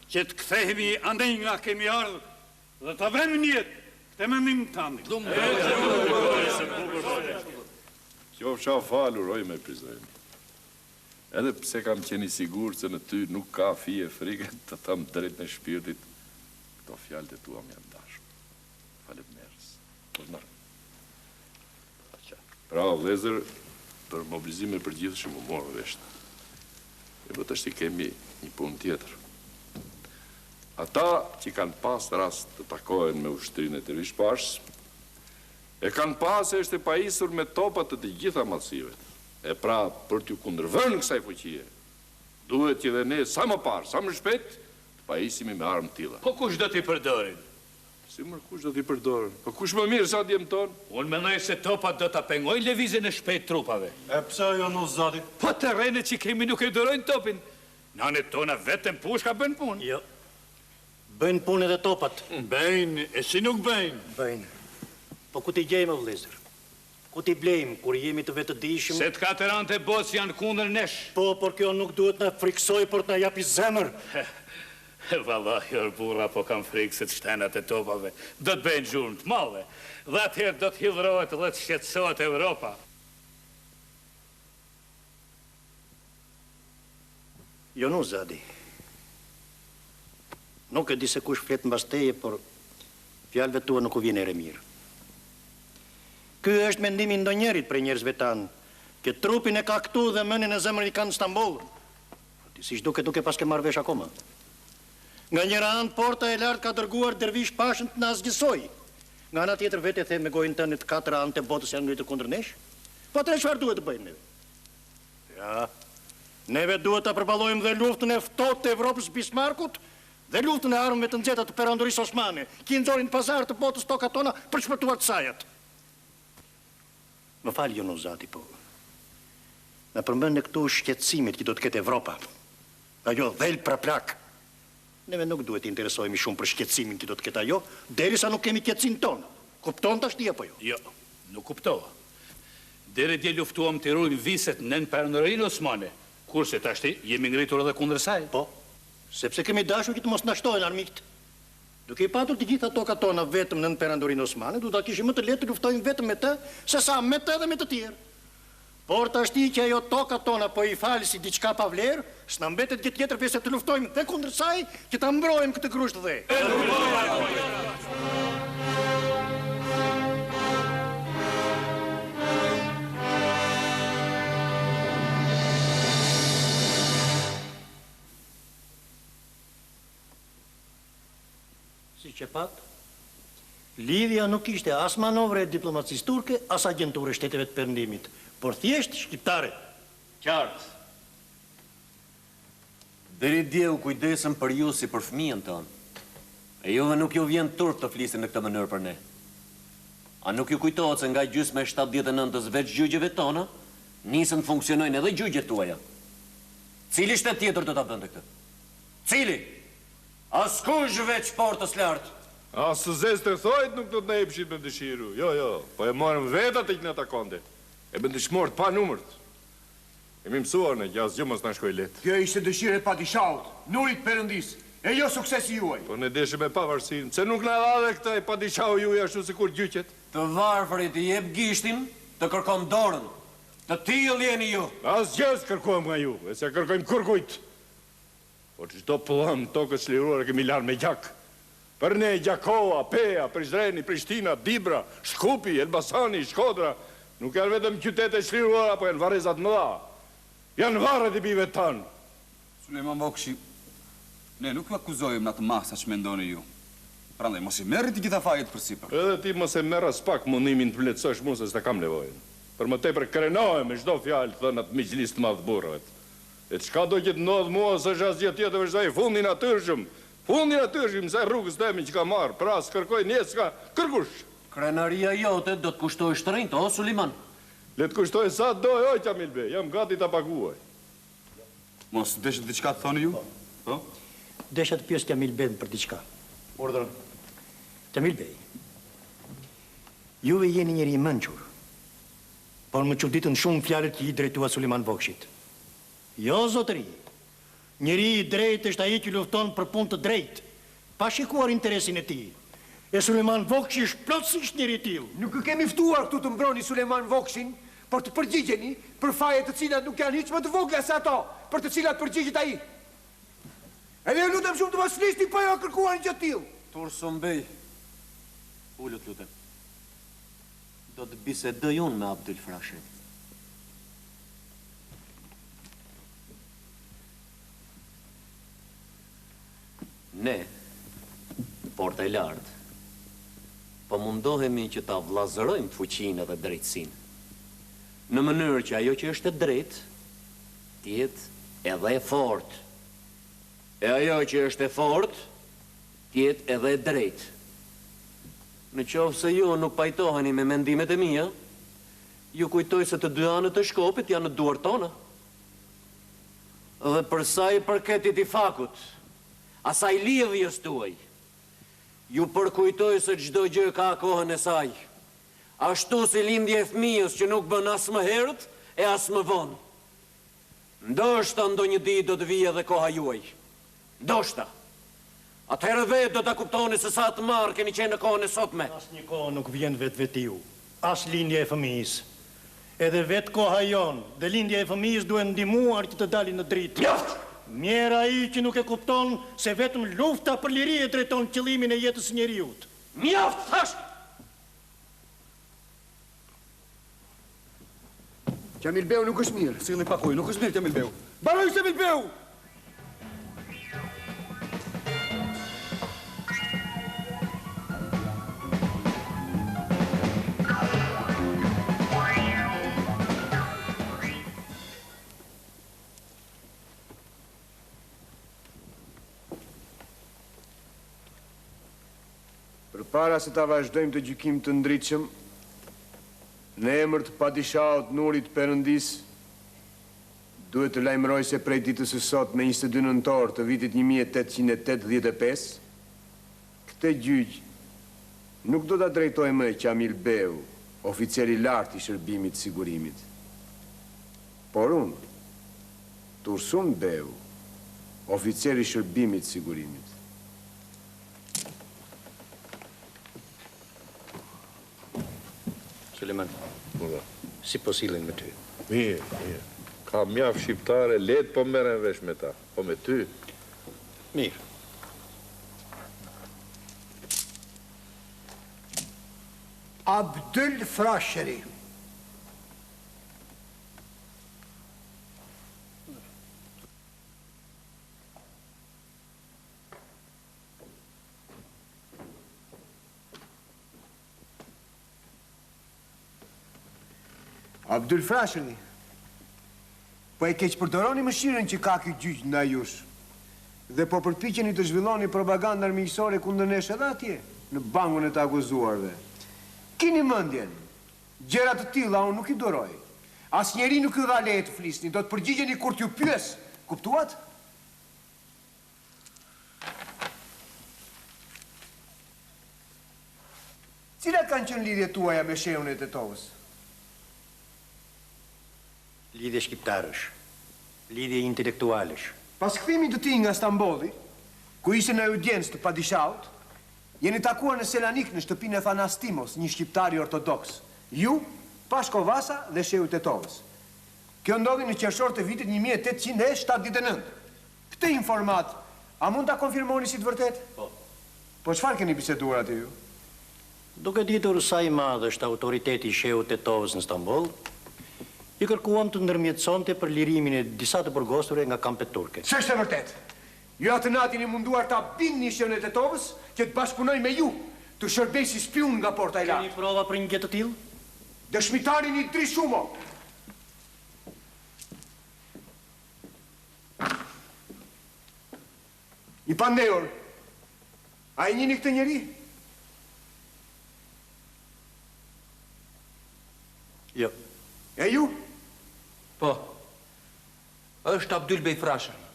që të kthehemi andej nga kemi ardhur, dhe të vëmë njët, këtë mendim tani. Kjo fsha falur, oj me prizreni. Edhe pse kam qeni sigur se në ty nuk ka fije frike të thëmë drejt në shpirtit, këto fjalët e tua më janë dashur. Falem njerës. Pra, vëllezër, për mobilizime për gjithë shumë morë veshtë. E për të shti kemi një punë tjetër. Ata që kanë pas rast të takohen me ushtrinë e të rishpashës, e kanë pas e është e pajisur me topat të gjitha masive. E pra, për t'ju kundërvën kësaj fuqie, duhet që dhe ne sa më parë, sa më shpejt, të pajisimi me armë tilla. Po kush do t'i përdorin? Si mërë kush do t'i përdorin? Po kush më mirë sa djemë tonë? Unë mendoj se topat do t'a pengojnë lëvizjen e shpejt trupave. E pse jo në zati? Po terrenet që kemi nuk e dorojnë topin. Nanet tona vetëm pushka bën punë. Jo. Bëjnë punë edhe topat. Bëjnë, e si nuk bëjnë? Bëjnë. Po ku t'i gjejmë, vëllezër? Ku t'i blejmë, kur jemi të vetëdijshëm? Se të katerante bos janë kundër nesh. Po, por kjo nuk duhet na friksoj, por të na japi zemër. Vallahi, orë burra, po kam frikë se të shtenat e topave do të bëjnë gjurmë të madhe, dhe atëherë do të hidhrohet dhe të shqetësohet Europa. Jo nuk zadi. Nuk e di se kush fletë mbas teje, por fjalëve tua nuk u vjen ere mirë. Ky është mendimi ndonjërit prej njerëzve tanë, që trupin e ka këtu dhe mënin e zemrën i kanë në Stamboll. Ti si duke nuk e pas ke marrë vesh akoma. Nga njëra anë, porta e lartë ka dërguar dervish pashën të na zgjësoj. Nga ana tjetër vetë e the me gojën tënde të katër anë të botës janë ngritur kundër nesh. Po atëherë çfarë duhet të bëjmë neve? Ja, neve duhet ta përballojmë dhe luftën e ftohtë të Evropës Bismarckut dhe luftën e armëve të nxehta të perandorisë osmane, që nxorrin pazar të botës tokat tona për shpërtuar të sajat. Më falë, Jono Zati, po. Në përmend këtu shqetësimit që do të ketë Evropa. Ajo dhel pra plak. Neve nuk duhet të interesohemi shumë për shqetësimin që do të ketë ajo, derisa nuk kemi qetësinë tonë. Kupton tash ti apo jo? Jo, nuk kuptova. Deri dje luftuam të ruajmë viset nën perandorinë osmane, kurse tash jemi ngritur edhe kundër saj. Po, sepse kemi dashur që të mos na shtojnë armiqt. Duke i patur të gjitha tokat tona vetëm nën perandorinë osmane, do ta kishim më të lehtë të luftojmë vetëm me të, sesa me të dhe me të tjerë. Por tash që ajo tokat tona po i falë si diçka pa vlerë, s'na mbetet gjë tjetër veçse të luftojmë dhe kundër saj, që ta mbrojmë këtë grusht dhe. Si që pat, lidhja nuk ishte as manovre e diplomacisë turke, as agenture shteteve të Perëndimit, por thjesht shqiptare. Qartë. Deri dje u kujdesëm për ju si për fëmijën tonë. E juve nuk ju vjen turp të flisin në këtë mënyrë për ne. A nuk ju kujtohet se nga gjysmë e 79 veç gjyqjeve tona, nisën të funksionojnë edhe gjyqjet tuaja? Cili shtet tjetër do ta bënte këtë? Cili? Askush veç portës lartë. Asë zes të thojt nuk do të ne epshit me dëshiru. Jo, po e marëm vetat e këna takonde. E bëndëshmort pa numërt. Kemi mësuar në që asgjë mos na shkoj letë. Kjo ishte dëshire padishaut, nurit Perëndis, e jo suksesi juaj. Po ne deshëm e pavarësin, se nuk na dha dhe këta e padishau juaj ashtu si kur gjyqet. Të varfërit i jep gishtin, të kërkon dorën. Të tillë jeni ju. Asgjë kërkojmë nga ju, e se kërkojmë kërkujt. Po çdo pëllam tokës liruar kemi larë me gjak. Për ne Gjakova, Peja, Prizreni, Prishtina, Dibra, Shkupi, Elbasani, Shkodra, nuk janë vetëm qytete çliruara, po janë varrezat mëdha. Janë varret i bive tanë. Sulejman Vokshi, ne nuk ju akuzojmë në atë masa që mendoni ju. Prandaj, mos i merri të gjitha fajet përsipër. Edhe ti mos e merr as pak mundimin të vlerësosh mua se s'ta kam nevojën. Për më tepër krenohem me çdo fjalë thënë atë mixhlis të madh burrave. E çka do që të ndodh mua s'është asgjë tjetër veç ai fundi natyrshëm. Fundi natyrshëm sa rrugës teme që ka marr, pra s'kërkoj njeska, kërkush. Krenaria jote do të kushtoj shtërinjt, o Suliman. Le të kushtoj sa doj, o Qamil Bey, jam gati ta paguaj. Mos deshet diçka të thoni ju? Po? Desha të pyes Qamil Bey për diçka. Urdhër. Qamil Bey, juve jeni njeri i mençur, por më çuditën shumë fjalët që i drejtua Suliman Vokshit. Jo, zotëri, njeri i drejtë është ai që lufton për punë të drejtë, pa shikuar interesin e tij. E Suliman Vokshi është plotësisht njeri i tillë. Nuk e kemi ftuar këtu të mbroni Suleman Vokshin, por të përgjigjeni për faje të cilat nuk janë hiç më të vogla se ato, për të cilat përgjigjet ai. Edhe ju lutem shumë të mos flisni pa jo kërkuar një gjë të tillë. Tursun Bey, ulët lutem. Do të bisedoj unë me Abdyl Frashin. Ne, porta e lartë, po mundohemi që ta vllazërojmë fuqinë dhe drejtësinë, në mënyrë që ajo që është e drejtë, tjetë edhe e fortë, e ajo që është e fortë, tjetë edhe e drejtë. Në qoftë se ju nuk pajtoheni me mendimet e mia, ju kujtoj se të dy anët e shkopit janë në duart tona. Dhe për sa i përket i fakut, asaj lidhjes tuaj, ju përkujtoj se çdo gjë ka kohën e saj. Ashtu si lindja e fëmijës që nuk bën as më herët e as më vonë. Ndoshta ndonjë ditë do të vijë edhe koha juaj. Ndoshta. Atëherë vetë do ta kuptoni se sa të marrë keni qenë në kohën e sotme. Asnjë kohë nuk vjen vetveti ju, as lindja e fëmijës. Edhe vetë koha jonë dhe lindja e fëmijës duhen ndihmuar që të dalin në dritë. Mjaft! Mirë ai që nuk e kupton se vetëm lufta për liri e drejton qëllimin e jetës së njeriut. Mjaft, thash! Qamil Beu nuk është mirë. Silli pak ujë, nuk është mirë Qamil Beu. Baroj Qamil Beu! Para se ta vazhdojmë të gjykim të ndritshëm, në emër të padishaut Nurit Perëndis, duhet të lajmëroj se prej ditës së sot me 22 nëntor të vitit 1885, këtë gjyq nuk do ta drejtojë më Qamil Beu, oficer i lartë i shërbimit të sigurimit. Por unë, Tursun Beu, oficer i shërbimit të sigurimit. Suleman, si po sillen me ty? Mirë. Ka mjaft shqiptare, letë po merren vesh me ta. Po me ty? Mirë. Abdyl Frashëri. Abdul Frashëni, po e keq përdoroni mëshirën që ka ky gjyq nda jush. Dhe po përpiqeni të zhvilloni propaganda armiqësore kundër nesh edhe atje, në bangun e të akuzuarve. Kini mendjen, gjëra të tilla unë nuk i doroj. Asnjëri nuk ju dha leje të flisni, do të përgjigjeni kur t'ju pyes. Kuptuat? Cilat kanë qenë lidhjet tuaja me shehun e Tetovës? Lidhje shqiptarësh, lidhje intelektualësh. Pas kthimit të tij nga Stambolli, ku ishte në audiencë të padishaut, jeni takuar në Selanik në shtëpinë e Thanastimos, një shqiptari ortodoks. Ju, Pashko Vasa dhe shehu Tetovës. Kjo ndodhi në qershor të vitit 1879. Këtë informat, a mund ta konfirmoni si të vërtet? Po. Po çfarë keni biseduar aty ju? Duke ditur sa i madh është autoriteti i shehut Tetovës në Stamboll, i kërkuam të ndërmjetësonte për lirimin e disa të burgosur nga kampet turke. S'është e vërtet. Ju atë natin i munduar ta bindni shehun e Tetovës që të bashkëpunoj me ju, të shërbej si spiun nga porta e lartë. Keni prova për një gjë të tillë? Dëshmitarin i Drishumo. I pandehur. A i njini këtë njeri? Jo. E ju? Po. Është Abdul Bej Frashëri.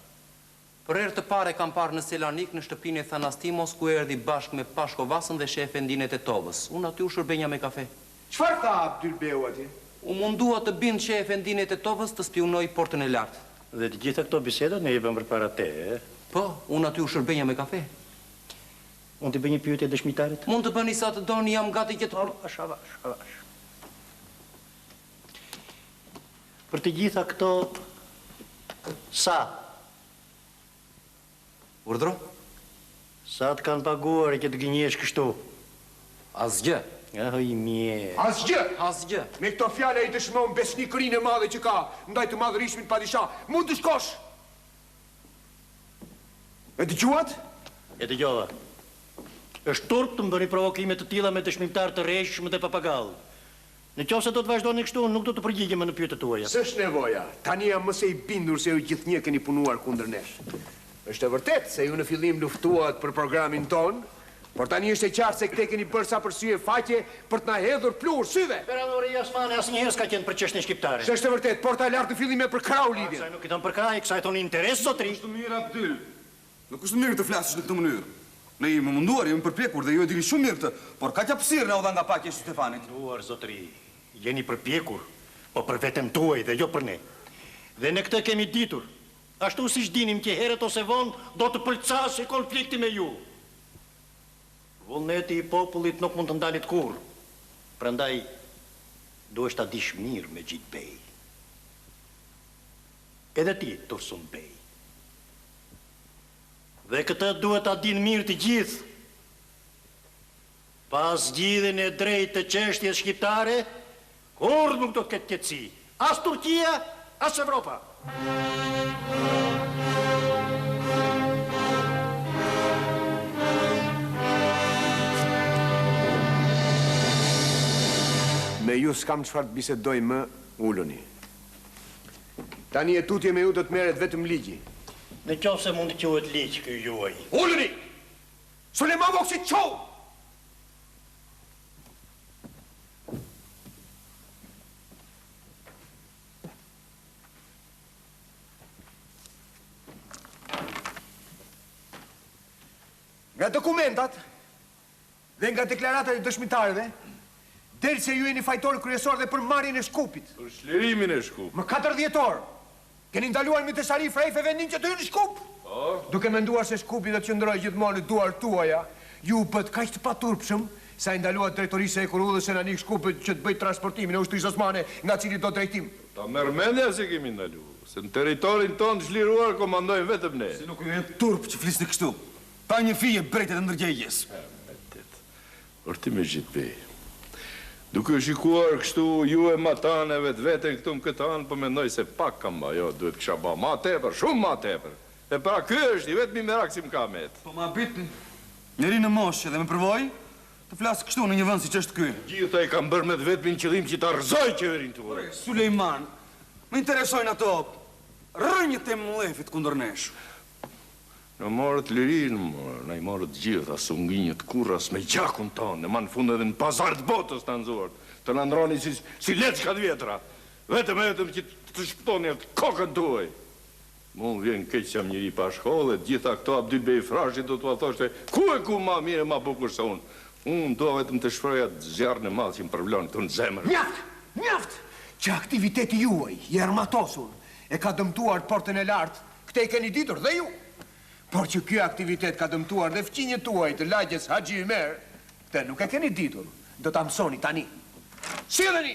Për herë të parë kam parë në Selanik në shtëpinë e Thanastimos ku erdhi bashkë me Pashko Vasën dhe shef Endin e Tetovës. Unë aty u shërbenja me kafe. Çfarë tha Abdul Beu atje? U mundua të bind shef Endin e Tetovës të spionoj portën e lartë. Dhe të gjitha këto biseda ne i bëm përpara te, e? Po, unë aty u shërbenja me kafe. Mund të bëj një pyetje dëshmitarit? Mund të bëni sa të doni, jam gati që të... Avash. Për të gjitha këto, sa? Urdhro? Sa të kanë paguar që të gënjesh kështu? Asgjë. Aho i mje. Asgjë. Me këto fjale i dëshmon besnikërinë e madhe që ka ndaj të madhërishmit padisha. Mund të shkosh. E dëgjuat? E dëgjova. Është turp të më bëni provokime të tilla me dëshmimtar të rreshëm dhe papagall. Në qoftë se do të vazhdoni kështu, nuk do të përgjigjem në pyetjet tuaja. S'është nevoja. Tani jam më se i bindur se ju gjithnjë keni punuar kundër nesh. Është e vërtet se ju në fillim luftuat për programin ton, por tani është e qartë se këte keni bërë sa përsye faqe për të na hedhur plur syve. Peranori Jasmane asnjëherë s'ka qenë për çështjen shqiptare. S'është e vërtet, porta e lartë në fillim e për krau lidhjen. Sa nuk i thon për kraj, kësaj thoni interes zotri. Është mirë Abdyl. Nuk është mirë të flasësh në këtë mënyrë. Ne jemi munduar, jemi përpjekur dhe ju e dini shumë mirë këtë, por ka hapësirë na u dha nga paqja e Stefanit. Duar zotri, jeni përpjekur, po për veten tuaj dhe jo për ne. Dhe në këtë kemi ditur. Ashtu siç dinim që herët ose vonë do të pëlqasë konflikti me ju. Vullneti i popullit nuk mund të ndalit kurrë. Prandaj duhesh ta dish mirë me Gjit Bej. Edhe ti, Tursun Bej. Dhe këtë duhet ta din mirë të gjithë. Pas zgjidhjen e drejtë të çështjes shqiptare, kurrë nuk do të ketë qetësi. As Turqia, as Evropa. Me ju s'kam çfarë të bisedoj më, uluni. Tani e tutje me ju do të merret vetëm ligji. Në qoftë se mund të quhet ligj ky juaj. Uluni! Sulejman Vokshi çau! Nga dokumentat dhe nga deklaratat e dëshmitarëve, del se ju jeni fajtor kryesor dhe për marrjen e Shkupit. Për shlirimin e Shkupit. Më 4 dhjetor. Keni ndaluar me të sari frejfe vendin që të hynë në Shkup. Duke menduar se Shkupi do të qëndrojë gjithmonë në duar tuaja, ju bët kaq të paturpshëm sa i ndaluar drejtorisë e Kurudhës së Nanik Shkupit që të bëjë transportimin e ushtrisë osmane nga cili do drejtim. Ta merr mendja se kemi ndaluar, se në territorin tonë të zhliruar komandojnë vetëm ne. Se nuk ju jeni turp që flisni kështu. Pa një fije brejtet e ndërgjegjes. Por ti me Gjit Bej. Duke shikuar kështu ju e mataneve të veten këtu në këtë anë, po mendoj se pak kam ba, jo, duhet kisha ba ma tepër, shumë ma tepër. E pra ky është i vetmi merak si m'ka met. Po ma bit njeri në moshë dhe me përvoj, Të flasë kështu në një vend si që është ky. Gjitha i kam bërë me të vetmin qëllim që ta rëzoj qeverin tuaj. Sulejman, më interesojnë ato rënjët e mlefit kundër nesh. Në morët lirin, në i morët gjitha, sunginjët kurras me gjakun tonë, në manë fundë edhe në pazar të botës të nëzorët, të në ndroni si leçkat vjetra, vetëm që të shpëtoni atë kokën tuaj. Mu vjen keq që jam njëri pa shkollë, gjitha këto Abdyl Bej Frashit do t'ua thoshte, ku e ku ma mire ma bukur se unë? Unë do vetëm të shfroja të zjarën e madhë që më përblonë këtu në zemër. Mjaft! Që aktiviteti juaj, i armatosur, e ka dëmtuar portën e lartë, këte i keni ditur dhe ju. Por që kjo aktivitet ka dëmtuar dhe fqinjët tuaj të lagjes Haxhi Ymer, këte nuk e keni ditur, do ta mësoni tani. Silleni!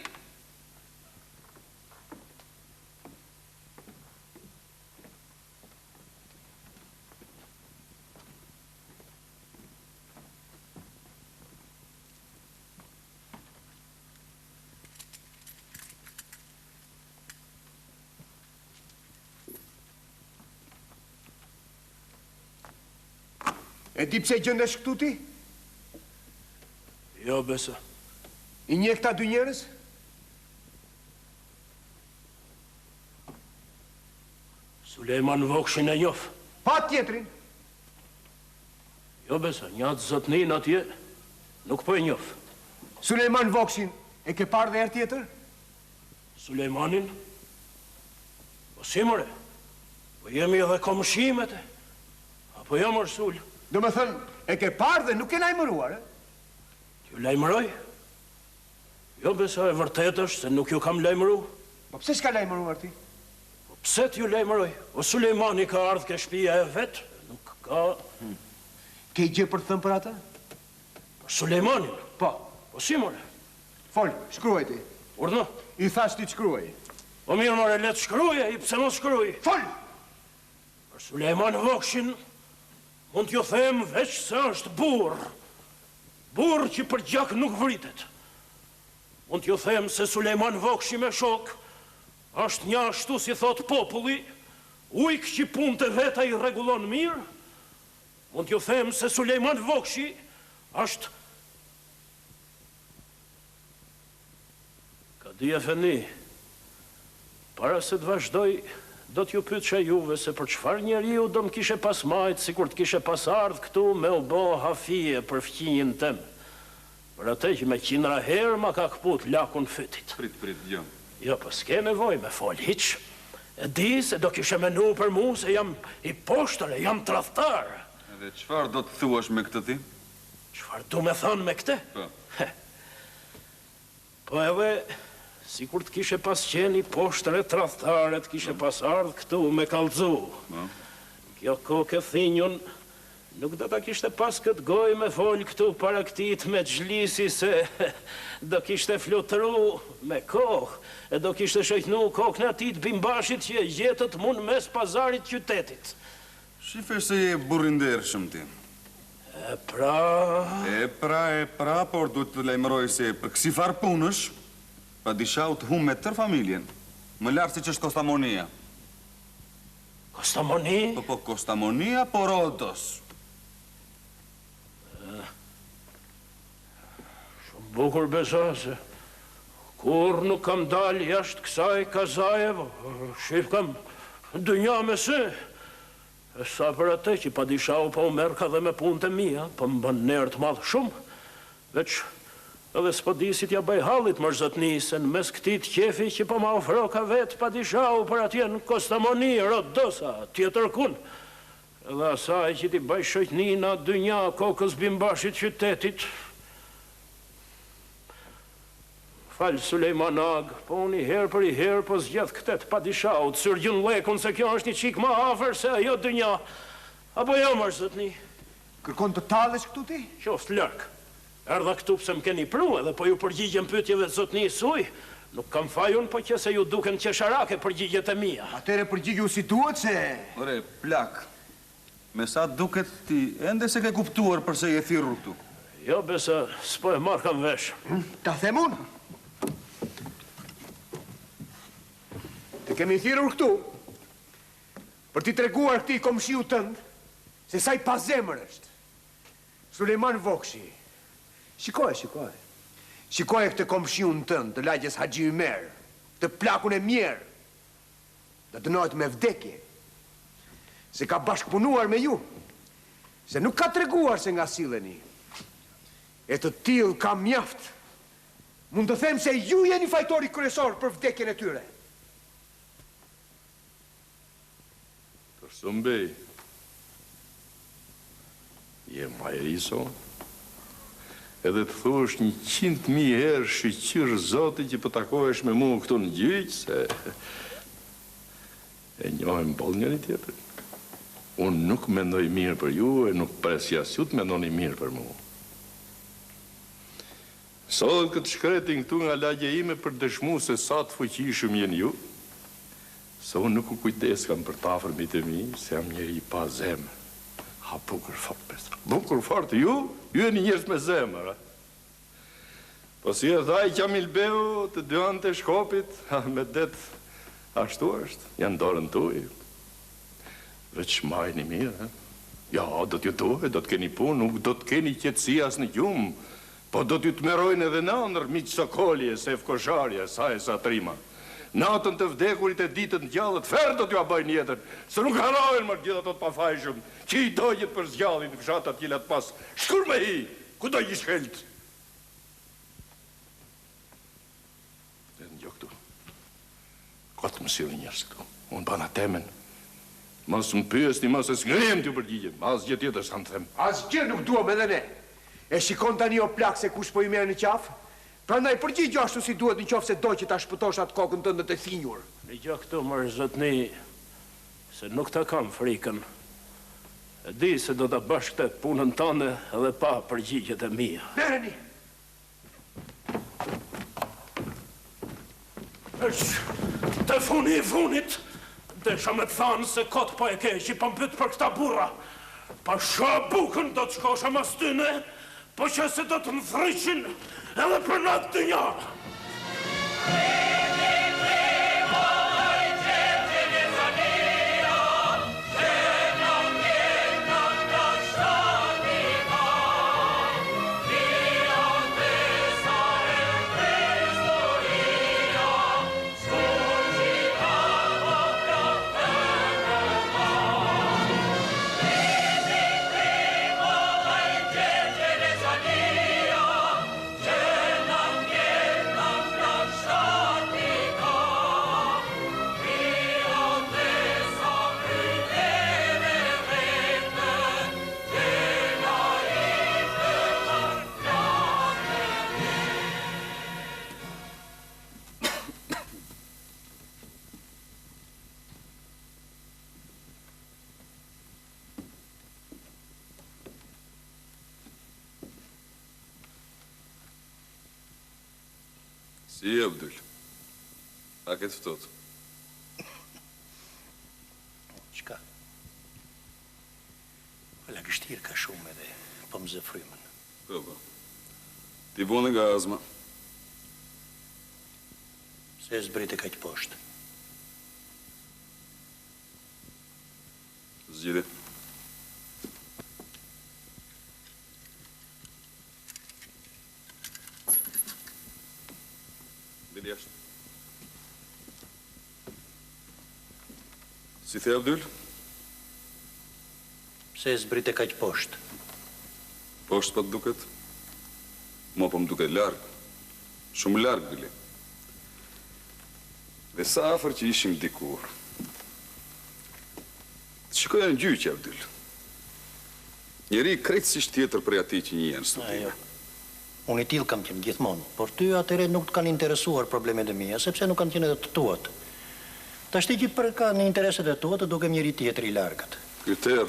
E di pse gjëndesh këtu ti? Jo, besa. I nje këta dy njerëz? Sulejman Vokshin e njof. Pa tjetrin? Jo, besa, një atë zotnin atje, nuk po e njof. Sulejman Vokshin e ke parë dhe herë tjetër? Sulejmanin? Po si mëre? Po jemi edhe komshimet e? Apo jam Arsul? Do me thënë, e ke parë dhe nuk e lajmëruar, e? Ju lajmëroj? Jo, besa, e vërtet është se nuk ju kam lajmëru. Po pse s'ka lajmëruar ti? Po pse t'ju lajmëroj? O Sulejmani ka ardhë ke shtëpia e vetë, nuk ka... Ke i gjë për të thënë për ata? Sulejmanin? Po. Po si more? Fol, shkruaj ti. Urdhno? I thash ti të shkruaj. Po mirë more, le të shkruaj, i pse mos shkruaj? Fol! Për Sulejman Vokshin, mund t'ju them veç se është burr. Burr që për gjak nuk vritet. Mund t'ju them se Sulejman Vokshi me shok është një ashtu si thot populli, ujk që punë të veta i rregullon mirë. Mund t'ju them se Sulejman Vokshi është... Ka di efendi, para se të vazhdoj, do t'ju pyetësha juve se për çfarë njeriu do më kishe pas majtë si kur t'kishe pas ardhë këtu me u bo hafije për fqinjin tem. Për atë që me 100 herë ma ka këput lakun fytit. Prit, jo. Jo, po s'ke nevoj me fol hiq. E di se do kishe menu për mu se jam i poshtër e jam tradhtar. Edhe çfarë do të thuash me këtë ti? Çfarë du me thonë me këtë? Po. Po edhe... Si kur të kishe pas qeni poshtër e tradhtare, të kishe pas ardhë këtu me kallëzu. Kjo kokë thinjun, nuk do ta kishte pas këtë goj me folë këtu para këtit me gjlisi se do kishte flutru me kohë, e do kishte shojtnu kokën e atit bimbashit që jetët mund mes pazarit qytetit. Shife se je burrindershëm ti. E pra, por duhet të lajmëroj se për kësi farë punësh, pa disha u të hum me tër familjen, më lartë si që është Kostamonia. Kostamoni? Po, Kostamonia, po Rodos. Shumë bukur besa se kur nuk kam dalë jashtë kësaj kazaje, shif kam dënja me se. E sa për atë që pa disha u pa u merë ka dhe me punët e mija, pa më bën nërë të madhë shumë, veç edhe s'po di si t'ja bëj hallit mërzotni, se në mes këtit qefi që po ma ofro ka vetë pa dishau për atje në Kostamoni, Rodosa, tjetër kun. Edhe asaj që t'i bëj shojtni në dynja kokës bimbashit qytetit. Falë Sulejman Ag, po unë i herë për i herë, po zgjath këtet pa dishau, të sërgjën lekun se kjo është një qik ma afer se ajo dynja. Apo jo mërzotni? Kërkon të talësh këtu ti? Qoftë lërkë. Erdha këtu pëse më keni pru edhe po ju përgjigjen pyetjeve të zotni suj, nuk kam fajun po që se ju duken qesharake përgjigjet e mija. Atere përgjigju si duhet se... Ore, plak, me sa duket ti ende se ke kuptuar përse je thirrur këtu. Jo, besa, s'po e marr kam vesh. Ta them unë. Të kemi thirrur këtu për t'i treguar këtij komshiu tënd se sa i pazemër është. Sulejman Vokshi, Shikoj. Shikoj këtë komshiun tënë, të lagjes Haxhi Ymer, të plakun e mjerë, dhe dënohet me vdekje, se ka bashkëpunuar me ju, se nuk ka treguar se nga silleni. E të tillë ka mjaft. Mund të them se ju jeni fajtori kryesor për vdekjen e tyre. Përsumbej, je majriso, edhe të thush 100.000 herë shqyqyrë zoti që pëtakohesh me mu këtu në gjyq, se e njohem bol njëri tjetër. Unë nuk mendoj mirë për ju, e nuk presjas ju të mendoni mirë për mu. Sot këtë shkretin këtu nga lagje ime për dëshmu se sa të fuqishëm jenë ju, se unë nuk u kujdes kam për tafërmit e mi, se jam njeri pa zemë. Ha, bukur fort, Petra. Bukur fort, ju e një njërës me zemër, a? Po si e thaj Qamil Beu të dy anë të shkopit, me det ashtu është, janë dorën tuaj. Veç majni mirë, a? Ja, do t'ju tuaj, do t'keni punë, nuk do t'keni qetësi as në gjumë, po do t'ju t'merojnë edhe në ndër miqë Sokolje, Sef Kosharje, sa e sa trima. Natën të vdekurit e ditën gjallët, ferë do t'ju a bëjnë jetën, se nuk harojnë më gjitha të pafajshëm, që i dojët për zgjallin të fshatat tjilat pas. Shkur me hi, ku do i shkelt? Dhe në gjo këtu, këtë më sirë njërës këtu, unë bana temen, mas më pyesni, mas e s'ngrim t'ju përgjigjem, as gjë tjetër sa në them. As gjë nuk duam edhe ne, e shikon tani o plak se kush po i merë në qafë? Prandaj përgjigjo ashtu si duhet në qofë se do që ta shpëtosh atë kokën tënde të thinjur. Në gjë këtu mërë zotni, se nuk ta kam frikën. E di se do të bashkëtet punën tënde edhe pa përgjigjet e mia. Mereni! Të funi i funit, desha me të thanë se kotë po e ke që i pëmpyt për këta burra. Pa shë bukën do të shkosha mas tyne, po që se do të më thryqin edhe për natë të njërë. Si e, Abdul? A këtë fëtot? Qka? Hala gështirë ka shumë edhe, po më zë frymën. Po. Ti bune nga azma. Se zbrite ka që poshtë. Zgjide. Bili ashtë. Si the, Abdul? Se zbrite ka që poshtë. Poshtë pa të duket? Mo po më duket largë. Shumë largë, Bili. Dhe sa afer që ishim dikur. Shikoja në gjyqë, Abdul. Njeri krejtësisht tjetër për ati që një jenë studive. Unë i tilë kam qenë gjithmonë, por ty atyre nuk të kanë interesuar problemet e mija, sepse nuk kanë qenë edhe të tuat. Ta shti që për ka në intereset e tuat, të duke njëri tjetër i largët. Kriter.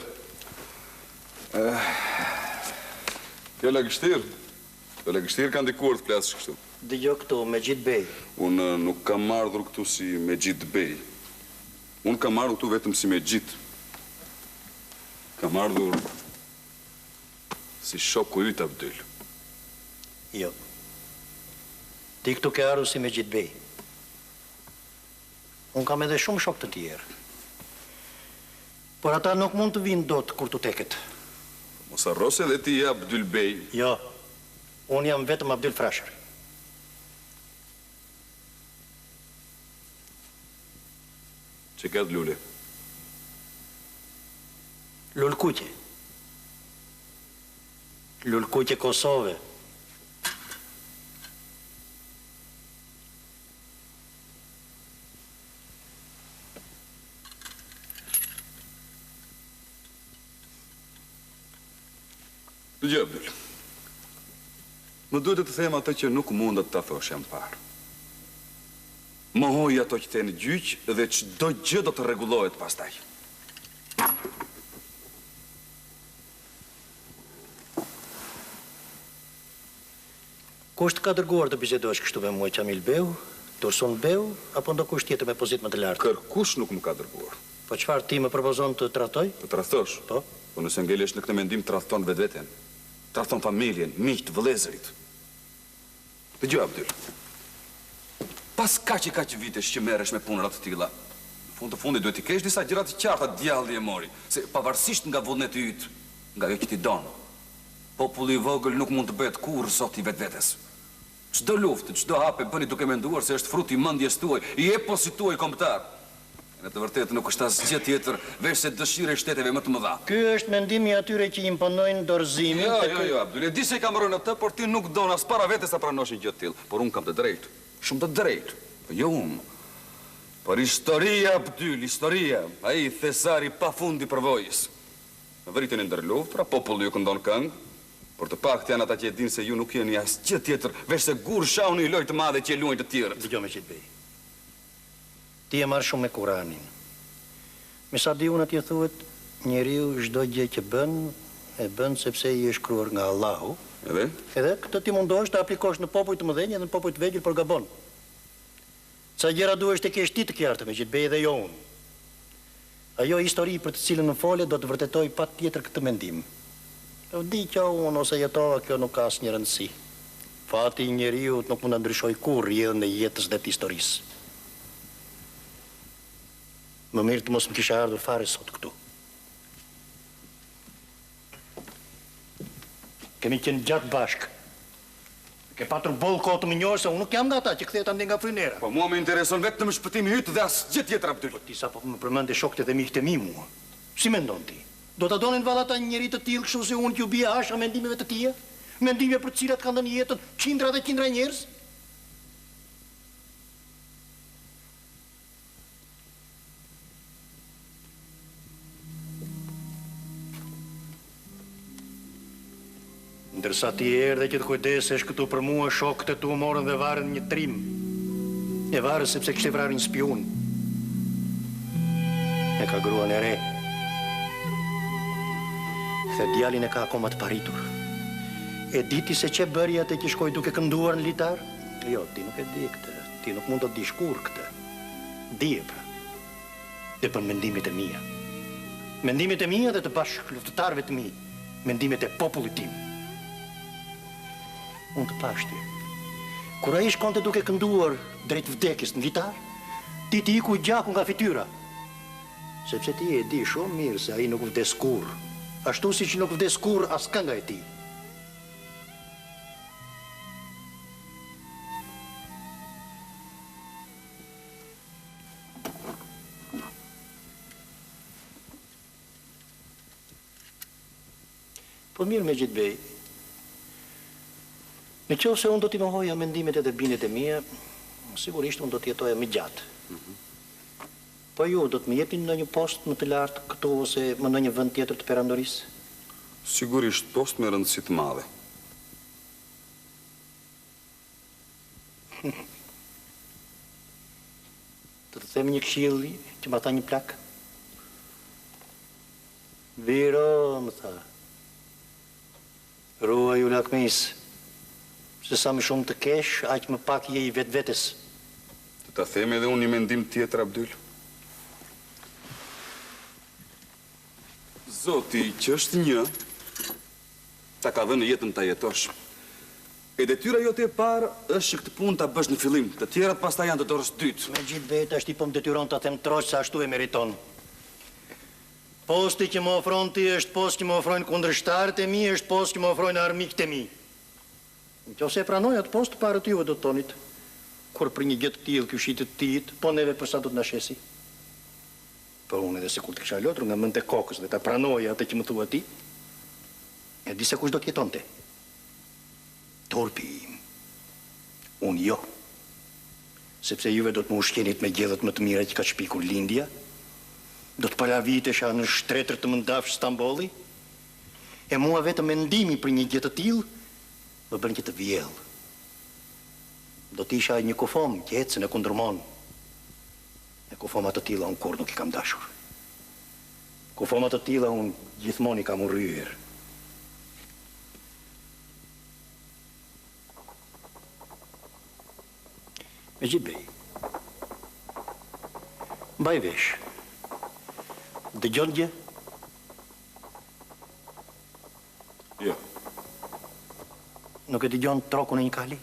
Jo lagështirë. Jo lagështirë kanë dikuar të plasë kështu. Dëgjo këtu, Mejid Bey. Unë nuk kam ardhur këtu si Mejid Bey. Unë kam ardhur këtu vetëm si Mejid. Kam ardhur si shoku yt Abdul. Jo. Ti këtu ke ardhur si Mejid Bey. Unë kam edhe shumë shok të tjerë. Por ata nuk mund të vinë dot kur të teket. Mos harrose edhe ti Abdul Bey. Jo. Unë jam vetëm Abdyl Frashëri. Që këtë lule? Lulkuqe. Lulkuqe Kosove. Dëgjoj, Abdyl. Më duhet të them atë që nuk mundet të thosh jam parë. Mohoj ato që të në gjyq dhe çdo gjë do të rregullohet pastaj. Kusht ka dërguar të bisedosh kështu me mua Qamil Beu, Dursun Beu, apo ndo kusht tjetër me pozitë më të lartë? Kërkush nuk më ka dërguar. Po çfarë ti më propozon të tradhtoj? Të tradhtosh? Po. Po nëse ngelesh në këtë mendim, tradhton vetveten. Tradhton familjen, miqt, vëllezërit. Dëgjoj, Abdyl. Pas kaq vitesh që merresh me punëra të tilla, në fund të fundit duhet të kesh disa gjëra të qarta djalli e mori, se pavarësisht nga vullneti yt, nga ajo që ti don, populli i vogël nuk mund të bëhet kurrë zot i vetvetes. Çdo luftë, çdo hap e bëni duke menduar se është fruti i mendjes tuaj, i eposit tuaj kombëtar. Në të vërtetë nuk është asgjë tjetër veç se dëshira e shteteve më të mëdha. Ky është mendimi atyre që imponojnë dorëzimin. Jo, Abdyl, e di se kam rënë atë, por ti nuk don as para vetes ta pranosh një gjë të tillë, por unë kam të drejtë, shumë të drejtë. Po jo unë. Por historia, Abdyl, historia, ai thesari pafundi i përvojës. Në vritjen e ndër luftra, populli ju këndon këngë, por të paktën janë ata që e dinë se ju nuk jeni asgjë tjetër veç se gur shauni i lojë të madhe që e luajnë të tjerët. Dëgjoj me Qitbej. Ti e marrë shumë me Kuranin. Me sa di unë atje thuhet, njeriu çdo gjë që bën, e bën sepse i është krijuar nga Allahu. Edhe? Edhe këtë ti mundohesh të aplikosh në popull të mëdhenj dhe në popull të vegjël për gabon. Ca gjëra duhesh të kesh ti të qarta me Qitbej dhe jo unë. Ajo histori për të cilën në fole do të vërtetoj patjetër këtë mendim. Di që unë ose jetova, kjo nuk ka asnjë rëndësi. Fati i njeriu nuk mund ta ndryshoj kurrë rrjedhën e jetës dhe të historisë. Më mirë të mos më kisha ardhur fare sot këtu. Kemi qenë gjatë bashkë. Ke patur boll kohë të më njohësh se unë nuk jam nga ata që kthehet ande nga frynera. Po mua më intereson vetëm shpëtimi yt dhe asgjë tjetër, Abdyl. Po ti sapo më përmendë shokët dhe miqtë e mi mua. Si mendon ti? Do ta donin valla ata një njerëz të tillë kështu se unë që u bie asha mendimeve të tija? Mendime për të cilat kanë dhënë jetën qindra dhe qindra njerëz? Ndërsa ti erdhe që të kujdesesh këtu për mua, shokët e tu morën dhe varën një trim. E varën sepse kishte vrarë një spiun. E ka gruan e re. Dhe djalin e ka akoma të paritur. E diti se që bëri atë që shkoj duke kënduar në litar? Jo, ti nuk e di këtë. Ti nuk mund të dish kur këtë. Dije pra. Dhe për mendimet e mia. Mendimet e mia dhe të bashkë luftëtarëve të mi. Mendimet e popullit tim. Unë të pashti. Kur ai shkonte duke kënduar drejt vdekjes në litar, ti iku gjaku nga fytyra. Sepse ti e di shumë mirë se ai nuk vdes kurrë. Ashtu si që nuk vdes kurrë as kënga e tij. Po mirë me Qitbej. Në qoftë se unë do t'i mohoja mendimet e dhe bindet e mia, sigurisht unë do t'jetoja më gjatë. Po ju do të më jepni në një post më të lartë këtu ose më në një vend tjetër të perandorisë? Sigurisht post me rëndësi të madhe. Të them një këshill që më tha një plak. Viro, më tha. Ruaju lakmis. Se sa më shumë të kesh, aq më pak je i vetvetes. Të ta them edhe unë një mendim tjetër, Abdyl. Zoti që është një, ta ka dhënë jetën ta jetosh. E detyra jote e parë është që këtë punë ta bësh në fillim, të tjerat pastaj janë të dorës dytë. Me gjithë vetë është i po më detyron ta them troq se ashtu e meriton. Posti që më ofron ti është post që më ofrojnë kundërshtarët e mi, është post që më ofrojnë armiqtë e mi. Nëse pranoj atë post parët juve do të tonit, kur për një gjë të tillë ky shitet tit, po neve për sa do të na shesi. Po unë edhe se kur të kisha lotru nga mend të kokës dhe ta pranoj atë që më thua ti, e di se kush do të jetonte. Torpi im. Unë jo. Sepse juve do të më ushqenit me gjellet më të mira që ka shpikur lindja, do të palavitesha në shtretër të mëndafsh Stambolli, e mua vetëm mendimi për një gjë të tillë më bën që të vjell. Do të isha një kufom që ecën e kundërmon. E kufoma të tilla unë kur nuk i kam dashur. Kufoma të tilla unë gjithmonë i kam urryer. Me gjithbej, mbaj vesh, dëgjon gjë? Jo. Nuk e dëgjon trokun e një kali?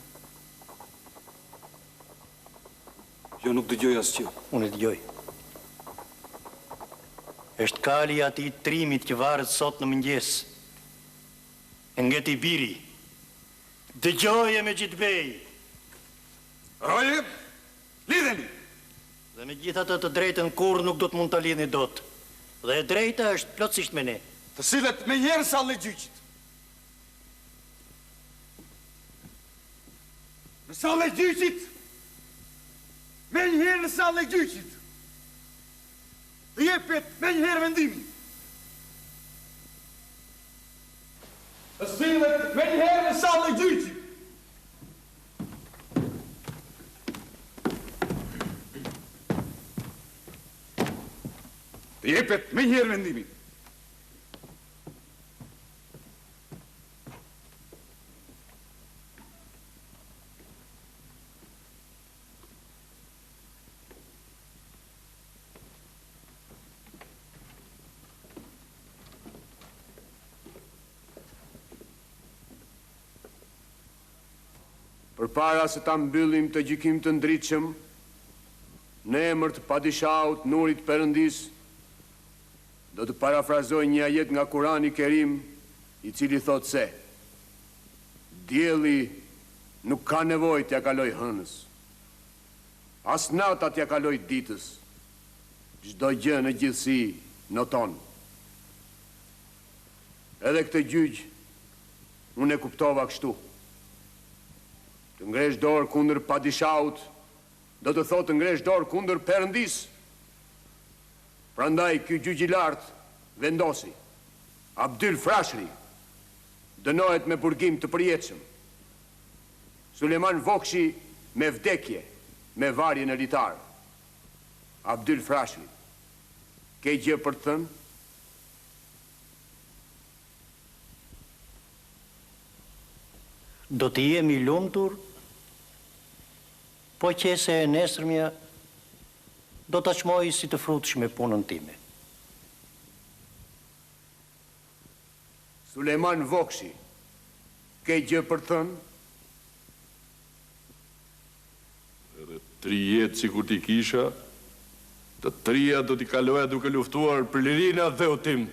Jo, nuk dëgjoj asgjë. Unë e dëgjoj. Është kali ati trimit që varet sot në mëngjes. E ngeti biri. Dëgjoje me gjithbej. Roje, lidheni! Dhe me gjitha të drejtën kur nuk do të mund të lidhni dot. Dhe e drejta është plotësisht me ne. Të sillet me njerë sa le gjyqit. Në sa le gjyqit, me njëherë në sa le gjyqit. Dhe jepet me njëherë vendimin. Të sillet me njëherë në sa le gjyqit. Të jepet me njëherë vendimin. Përpara se ta mbyllim të gjykim të ndritshëm, në emër të padishaut Nurit Perëndis, do të parafrazoj një ajet nga Kurani Kerim, i cili thot se dielli nuk ka nevojë t'ja kaloj hënës, as nata t'ja kaloj ditës, çdo gjë në gjithësi noton. Edhe këtë gjyq unë e kuptova kështu. Të ngresh dorë kundër padishaut, do të thotë të ngresh dorë kundër Perëndis. Prandaj ky gjyq i lartë vendosi Abdyl Frashëri dënohet me burgim të përjetshëm. Suleman Vokshi me vdekje, me varje në litar. Abdyl Frashëri, ke gjë për të thënë? Do të jemi lumtur, po që se e nesërmja do të qmoj si të frutshme punën time. Suleman Vokshi, ke gjë për të thënë? Edhe 3 jetë si kur t'i kisha, të 3 do t'i kaloja duke luftuar për lirina dhe utim.